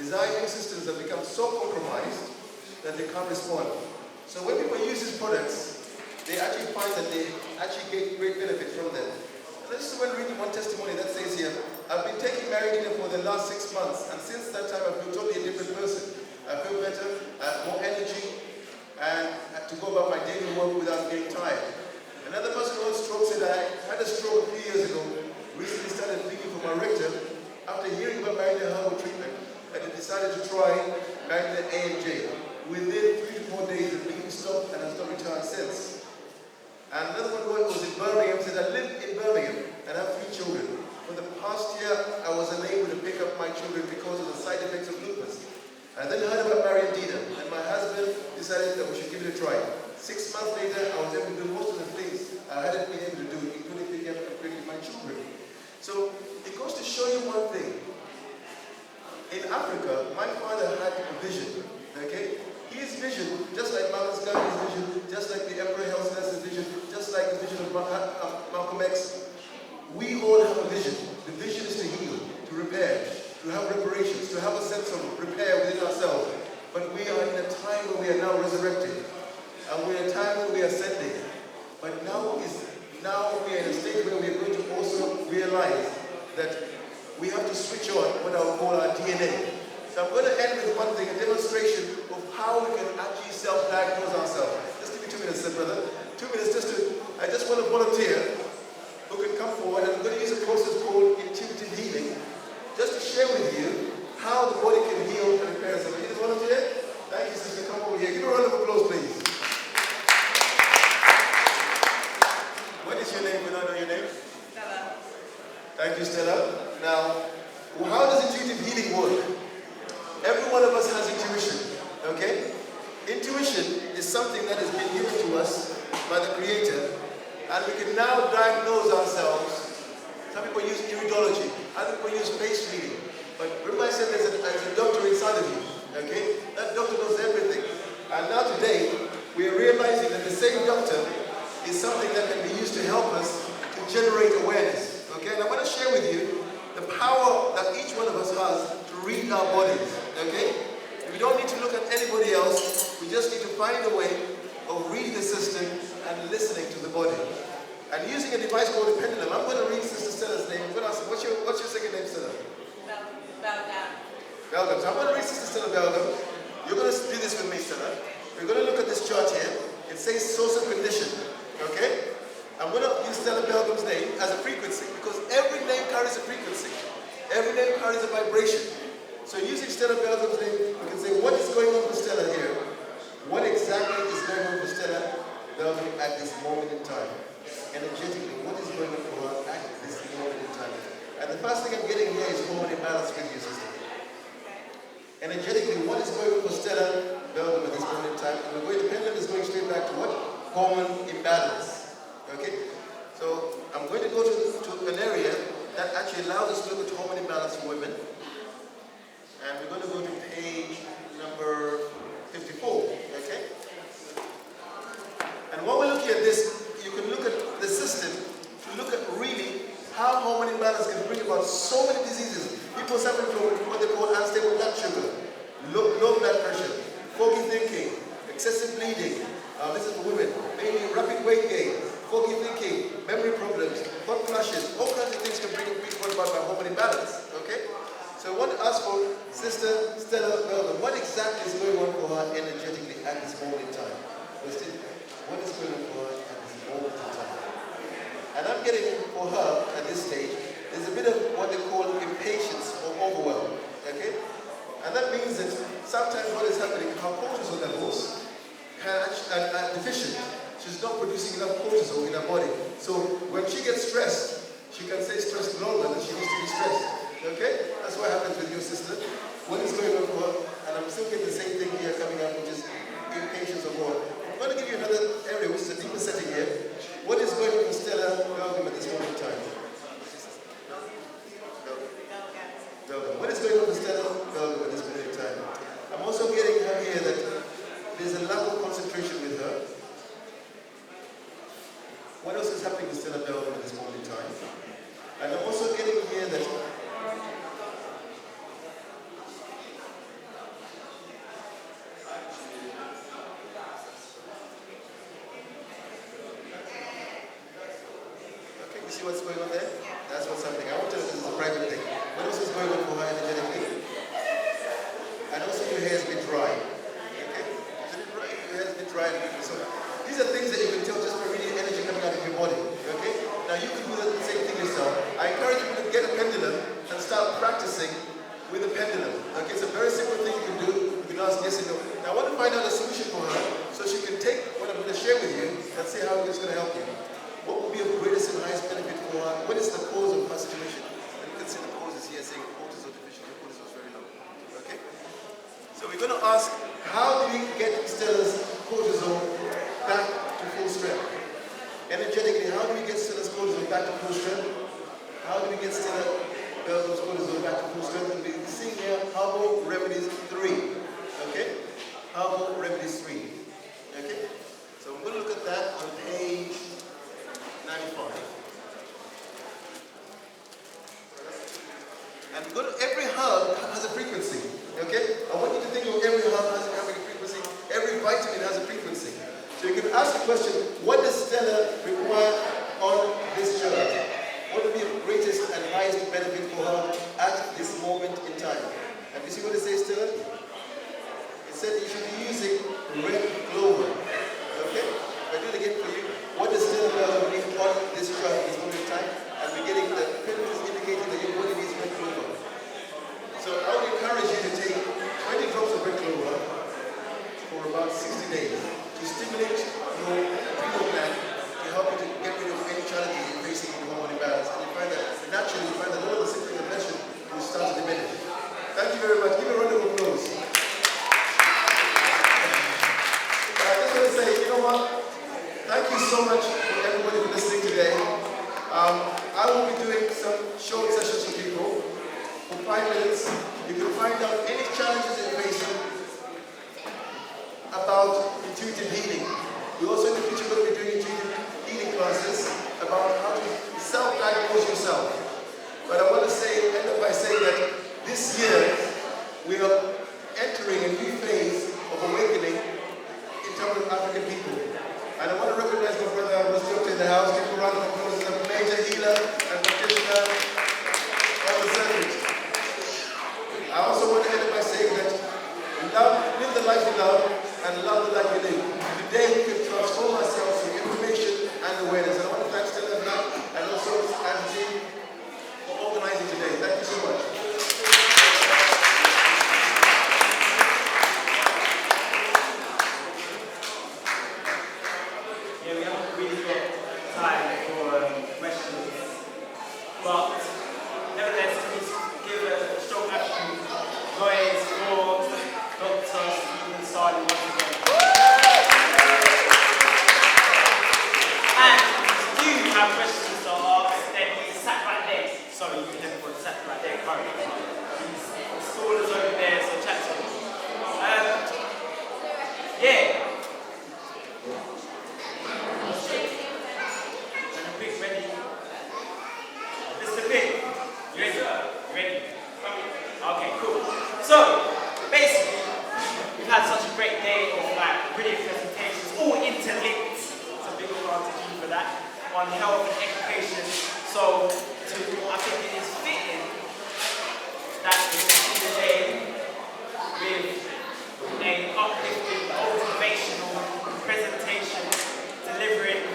is our immune systems have become so compromised that they can't respond. So when people use these products, they actually find that they actually get great benefit from them. And I just want to read you one testimony that says here, I've been taking Maridina for the last 6 months, and since that time I've been totally a different person. I feel better, I have more energy, and to go about my daily work without getting tired. Another person who had stroke said, I had a stroke a few years ago, recently started bleeding from my rectum. After hearing about Maridina herbal treatment, and I decided to try Maridina A and J. Within 3 to 4 days, the bleeding stopped, and I've not returned since. And another one who was in Birmingham said, I live in Birmingham and have 3 children. For the past year, I was unable to pick up my children because of the side effects of lupus. I then heard about Mariandina, and my husband decided that we should give it a try. 6 months later, I was able to do most of the things I hadn't been able to do, including picking up and bringing my children. So it goes to show you one thing. In Africa, my father had a vision, okay? His vision, just like Marcus Garvey's vision, just like the Emperor Haile Selassie's vision, just like the vision of Malcolm X, we all have a vision. The vision is to heal, to repair, to have reparations, to have a sense of repair within ourselves. But we are in a time where we are now resurrected, and we're in a time where we are ascending. But now we are in a stage where we are going to also realize that we have to switch on what I would call our DNA. So I'm going to end with one thing, a demonstration of how we can actually self-diagnose ourselves. Just give me 2 minutes, brother. 2 minutes I just want to volunteer who can come forward, and I'm going to use a process called intuitive healing, just to share with you how the body can heal and repair itself. You just volunteer? Thank you, sister. Come over here. Give a round of applause, please. What is your name? Can I know your name? Stella. Thank you, Stella. Now, how does intuitive healing work? Every one of us has intuition, okay? Intuition is something that has been given to us by the Creator, and we can now diagnose ourselves. Some people use iridology, other people use face reading. But remember I said there's a doctor inside of you, okay? That doctor knows everything. And now today, we are realizing that the same doctor is something that can be used to help us to generate awareness, okay? And I want to share with you the power that each one of us has to read our bodies, okay? We don't need to look at anybody else. We just need to find a way of reading the system and listening to the body. And using a device called a pendulum, I'm going to read Sister Stella's name. I'm going to ask her, what's your second name, Stella? Belgam. Belgam. So I'm going to read Sister Stella Belgam. You're going to do this with me, Stella. We're going to look at this chart here. It says source of condition. Okay? I'm going to use Stella Belgam's name as a frequency, because every name carries a frequency. Every name carries a vibration. So using Stella Belgam's name, we can say, what is going on for Stella here? What exactly is going on for Stella Belgam at this moment in time? Energetically, what is going on for her at this moment in time? And the first thing I'm getting here is hormone imbalance with you, sister. Energetically, what is going on for Stella Belgam at this moment in time? And the pendulum is going straight back to what? Hormone imbalance. Okay? So I'm going to go to an area that actually allows us to look at hormone imbalance in women. And we're going to go to page number 54. Okay? And while we're looking at this, you can look at the system to look at really how hormone imbalance can bring about so many diseases. People suffering from what they call unstable blood sugar, low blood pressure, foggy thinking, excessive bleeding. This is for women. Mainly rapid weight gain, foggy thinking, memory problems, hot flushes, all kinds of things can be brought about by hormone imbalance. Okay? So I want to ask for Sister Stella Belgam, what exactly is going on for her energetically at this moment in time? What is going on for her at this moment in time? And I'm getting for her at this stage, there's a bit of what they call impatience or overwhelm. Okay? And that means that sometimes what is happening, her cortisol levels are deficient. She's not producing enough cortisol in her body. So when she gets stressed, she can stay stressed longer than she needs to be stressed. Okay? That's what happens with your sister. What is going on for her? And I'm still getting the same thing here coming up, which is impatience or more. I'm going to give you another area, which is a deeper setting here. What is going on for Stella Belgam at this moment in time? Belgam. What is going on for Stella Belgam at this moment in time? I'm also getting her here that there's a lack of concentration with her. What else is happening with Stella Belgam at this moment in time? And I'm also getting here that see what's going on there? That's what's happening. I want to know this is a private thing. What else is going on for her energetically? And also your hair has been dry. Okay? Your hair has been dry. So these are things that you can tell just by reading energy coming out of your body. Okay? Now you can do the same thing yourself. I encourage you to get a pendulum and start practicing with a pendulum. Okay? It's a very simple thing you can do. You can ask yes and no. Now I want to find out a solution for her so she can take what I'm going to share with you and see how it's going to help you. What would be of greatest and highest benefit for her? What is the cause of her situation? And you can see the causes here saying cortisol deficient, cortisol is very low. Okay? So we're going to ask, how do we get Stella's cortisol back to full strength? Energetically, how do we get Stella's cortisol back to full strength? How do we get Stella Belgam's cortisol back to full strength? And we're seeing here Herbal Remedies 3. Okay? Herbal Remedies 3. Okay? So I'm going to look at that on page 95. And every herb has a frequency. Okay? I want you to think of every herb as having a frequency. Every vitamin has a frequency. So you can ask the question, what does Stella require on this journey? What would be the greatest and highest benefit for her at this moment in time? And you see what it says, Stella? It said you should be using red clover. Okay? I do it again for you. What is still available on this drug at this moment in time? And we're getting the pills indicating that your body needs red clover. So I would encourage you to take 20 drops of red clover for about 60 days to stimulate your adrenal gland to help you to get rid of any challenges you're facing with hormone imbalance. And you find that naturally, you find that all of the symptoms I mentioned will start to diminish. Thank you very much. Give a round of applause. I just want to say, you know what? Thank you so much everybody for listening today. I will be doing some short sessions for people for 5 minutes. You can find out any challenges you're facing about intuitive healing. We also in the future going to be doing intuitive healing classes about how to self-diagnose yourself. But I want to end up by saying that this year we are entering a new phase of awakening in terms of African people. And I want to recognize my brother Mr. in the house. Give him a round of applause. He's a major healer and practitioner on the circuit. I also want to end up by saying that live the life you love and love the life you live. Today we can transform ourselves through information and awareness. And I want to thank Stella and also Auntie for organizing today. Thank you so much. Yeah, we haven't really got time for questions, but nevertheless, please give a strong African noise for Dr. Stephen Sadi once again. And do you have questions to ask, then he sat right there. Sorry, you never sat right there currently. His stallers over there, so chat to him. Yeah. Ready? Mr. Pitt, you ready? You ready? Okay, cool. So, basically, we've had such a great day of brilliant presentations, all interlinked. It's a big advantage to you for that, on health and education. So, I think it is fitting that we continue the day with an uplifting, motivational presentation, delivering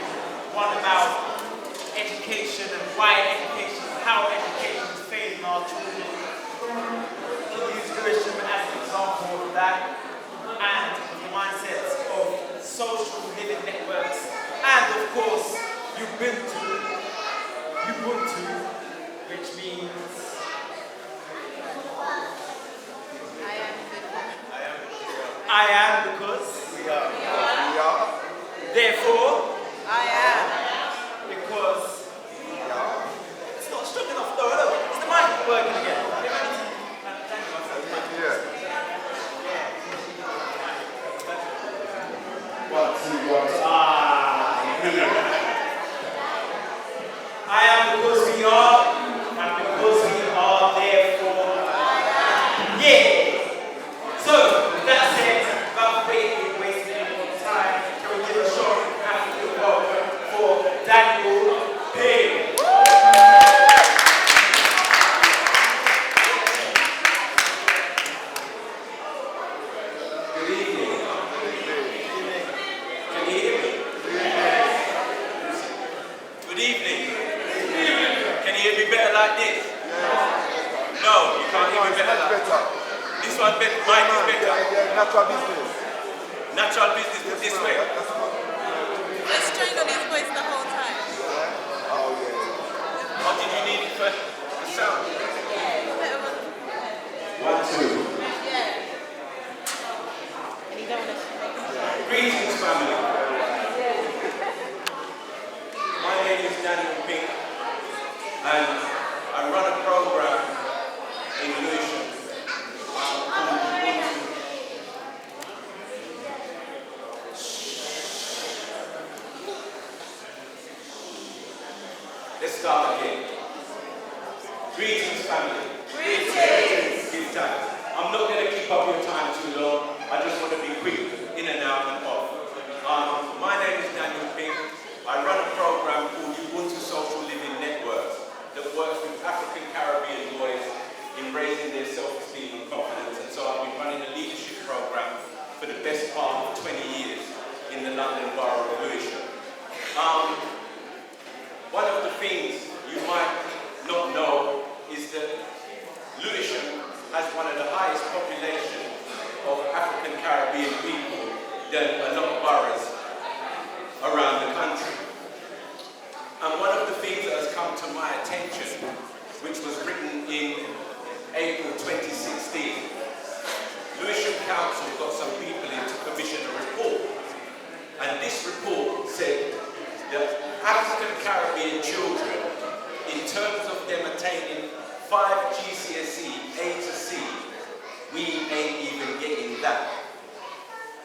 one about education and why education, how education is failing our children. We use Lewisham as an example of that, and the mindsets of social living networks, and of course, Ubuntu, which means I am because we are. Therefore, I am. Because it's not strong enough though, look, is the mic working again? I am because we are, and because we are therefore. Yeah! So, with that said, without wasting any more time, can we give a short African welcome for Daniel P. Good evening. Can you hear me? Good evening. Can you hear me better like this? No, you can't hear me better like this. This one better, mine is better. Natural business. Natural business this way. Let's strain on his voice the whole time. Oh, yeah. What did you need for sound? One, two. Yeah. And you don't want to Greetings, family. My name is Daniel Pink, and I run a program in Lewisham. Let's start again. Greetings, family. Greetings. Give time. I'm not going to keep up your time too long. I just want to be quick, in and out and off. My name is Daniel Pink. I run a program called Ubuntu Social Living Networks that works with African Caribbean boys in raising their self-esteem and confidence. And so I've been running a leadership program for the best part of 20 years in the London Borough of Lewisham. One of the things you might not know is that Lewisham has one of the highest populations of African Caribbean people than a lot of boroughs around the country. And one of the things that has come to my attention, which was written in April 2016, Lewisham Council got some people in to commission a report. And this report said that African Caribbean children, in terms of them attaining 5 GCSE A to C, we ain't even getting that.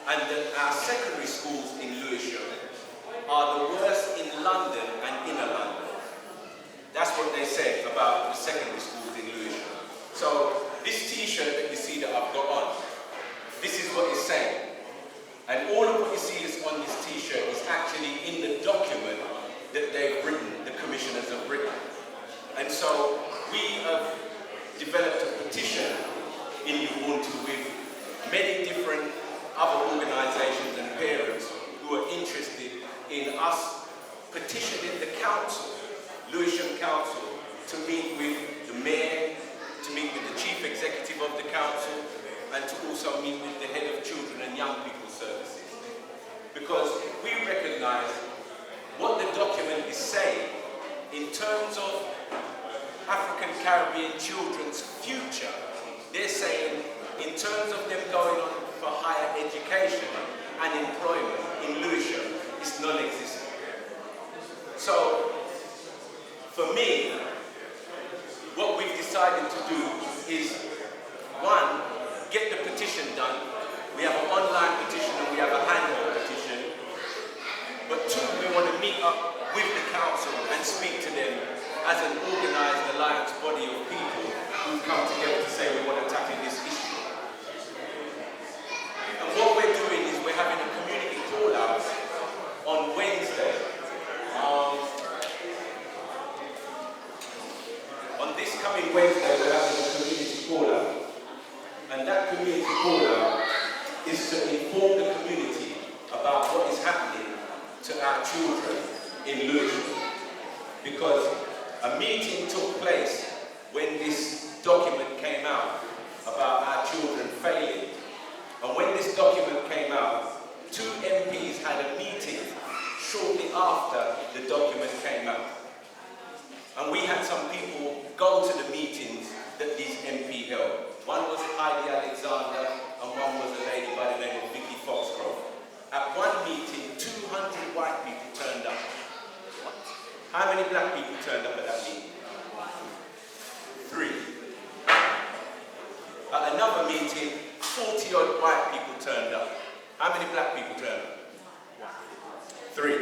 And that our secondary schools in Lewisham are the worst in London and inner London. That's what they said about the secondary schools in Lewisham. So this T-shirt that you see that I've got on, this is what it's saying. And all of what you see is on this T-shirt is actually in the document that they've written, the commissioners have written. And so we have developed a petition in Ubuntu with many different other organisations and parents who are interested in us petitioning the council, Lewisham Council, to meet with the mayor, to meet with the chief executive of the council, and to also meet with the head of children and young people services. Because we recognise what the document is saying in terms of African Caribbean children's future. They're saying in terms of them going on for higher education and employment in Lewisham, it's non-existent. So, for me, what we've decided to do is, one, get the petition done. We have an online petition and we have a handheld petition. But two, we want to meet up with the council and speak to them as an organised alliance body of people who come together to say we want to tackle this issue. And what we're doing is we're having a community call-out on Wednesday. On this coming Wednesday, we're having a community call-out. And that community call-out is to inform the community about what is happening to our children in Lewisham. Because a meeting took place when this document came out about our children failing. And when this document came out, 2 MPs had a meeting shortly after the document came out. And we had some people go to the meetings that these MP held. One was Heidi Alexander and one was a lady by the name of Vicky Foxcroft. At one meeting, 200 white people turned up. How many black people turned up at that meeting? 3. At another meeting, 40-odd white people turned up. How many black people turned up? 3.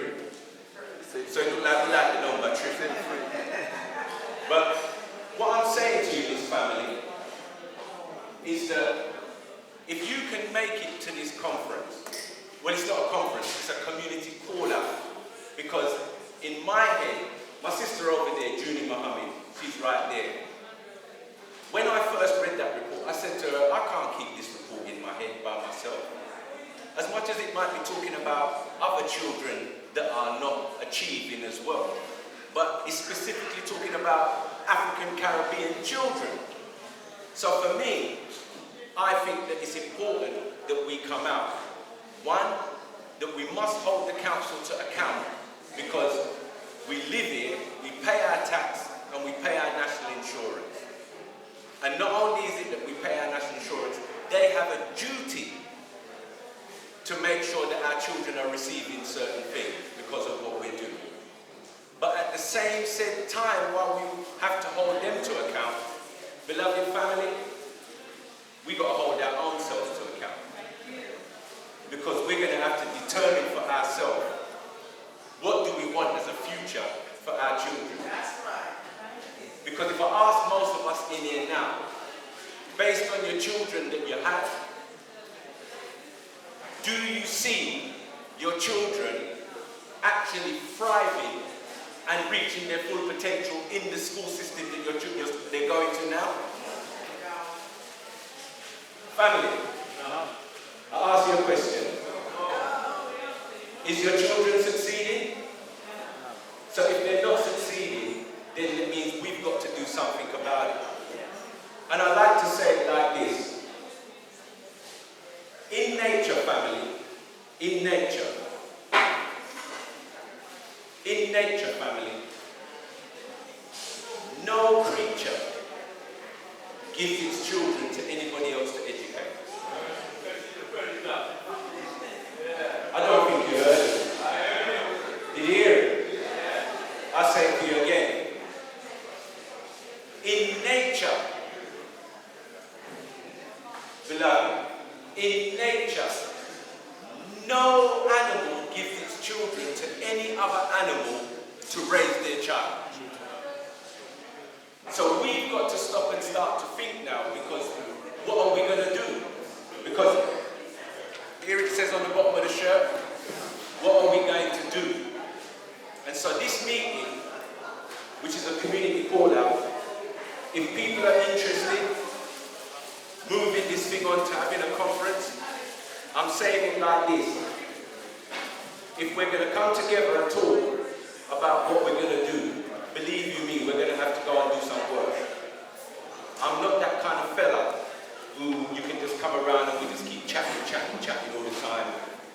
So it looked like we like the number 3. But what I'm saying to you, this family, is that if you can make it to this conference, well, it's not a conference, it's a community call-out. Because in my head, my sister over there, Junie Mohammed, she's right there. When I first read that report, I said to her, I can't keep this report in my head by myself. As much as it might be talking about other children that are not achieving as well. But it's specifically talking about African Caribbean children. So for me, I think that it's important that we come out. One, that we must hold the council to account because we live here, we pay our tax and we pay our national insurance. And not only is it that we pay our national insurance, they have a duty to make sure that our children are receiving certain things because of what we're doing. But at the same time, while we have to hold them to account, beloved family, we've got to hold our own selves to account. Because we're going to have to determine for ourselves, what do we want as a future for our children? Because if I ask most of us in here now, based on your children that you have, do you see your children actually thriving and reaching their full potential in the school system that they're going to now? Family, I ask you a question. Is your children succeeding? So if they're not succeeding, then it means we've got to do something about it. And I like to say it like this. In nature, family, in nature, family, no creature gives its children to anybody else to educate. I don't think you heard it. Did you hear it? I say it to you again. In nature, beloved, in nature, no animal gives its children to any other animal to raise their child. So we've got to stop and start to think now, because what are we going to do? Because here it says on the bottom of the shirt, what are we going to do? And so this meeting, which is a community call out, if people are interested, moving this thing on to having a conference, I'm saying it like this. If we're going to come together and talk about what we're going to do, believe you me, we're going to have to go and do some work. I'm not that kind of fella who you can just come around and we just keep chatting all the time.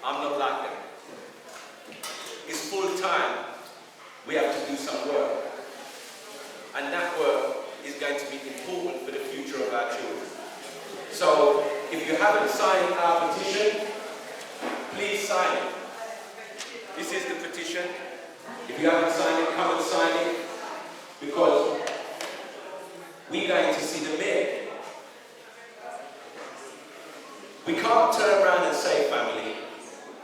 I'm not like that. It's full time. We have to do some work. And that work is going to be important for the future of our children. So, if you haven't signed our petition, please sign it. This is the petition. If you haven't signed it, come and sign it, because we're going to see the mayor. We can't turn around and say, family,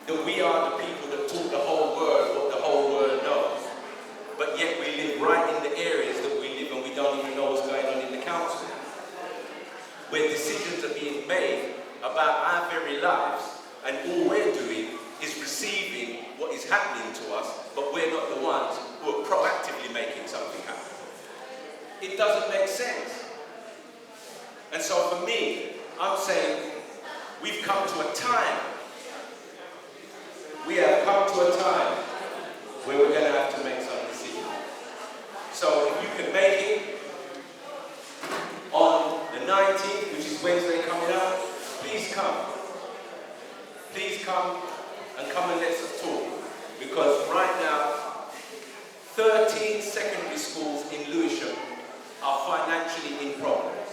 that we are the people that taught the whole world what the whole world knows, but yet we live right in the areas that we live and we don't even know what's going on in the council, where decisions are being made about our very lives, and all we're doing is receiving what is happening to us, but we're not the ones who are proactively making something happen. It doesn't make sense. And so for me, I'm saying we've come to a time, we have come to a time where we're going to have to make some decisions. So if you can make it on the 19th, which is Wednesday coming up, please come. Please come and let's talk. Because right now, 13 secondary schools in Lewisham are financially in problems.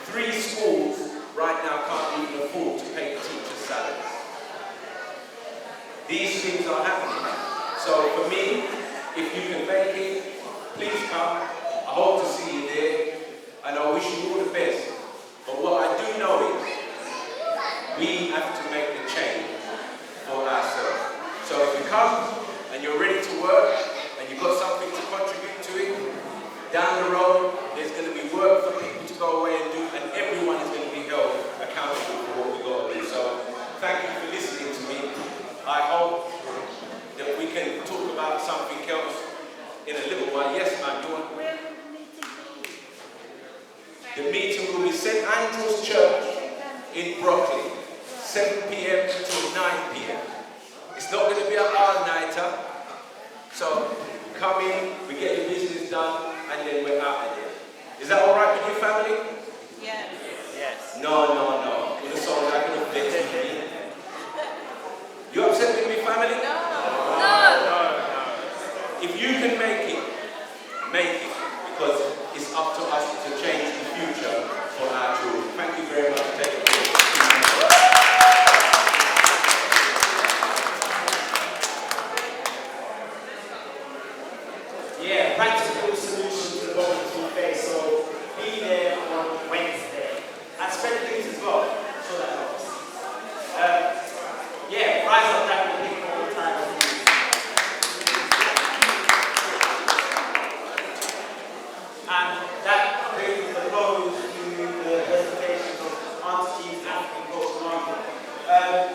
3 schools right now can't even afford to pay the teachers' salaries. These things are happening. So for me, if you can make it, please come. I hope to see you there, and I wish you all the best. But what I do know is, we have to make the change for ourselves. So if you come and you're ready to work and you've got something to contribute to it, down the road there's going to be work for people to go away and do, and everyone is going to be held accountable for what we've got to do. So thank you for listening to me. I hope that we can talk about something else in a little while. Yes, ma'am, you want? The meeting will be St. Andrew's Church in Brockley, 7 p.m. to 9 p.m. It's not going to be an all-nighter. So come in, we get your business done, and then we're out of there. Is that all right with you, family? Yes. Yes. No. It sounds like an offense to me. You upset with me, family? No. If you can make it, because it's up to us to change the future for our children. Thank you very much for taking care. Yeah, practical solution to the problems we face. So be there on Wednesday. And spread the news as well. So that helps. Yeah, rise up that will pick all the time. And that brings the close to the presentations of Auntie's African cultural market.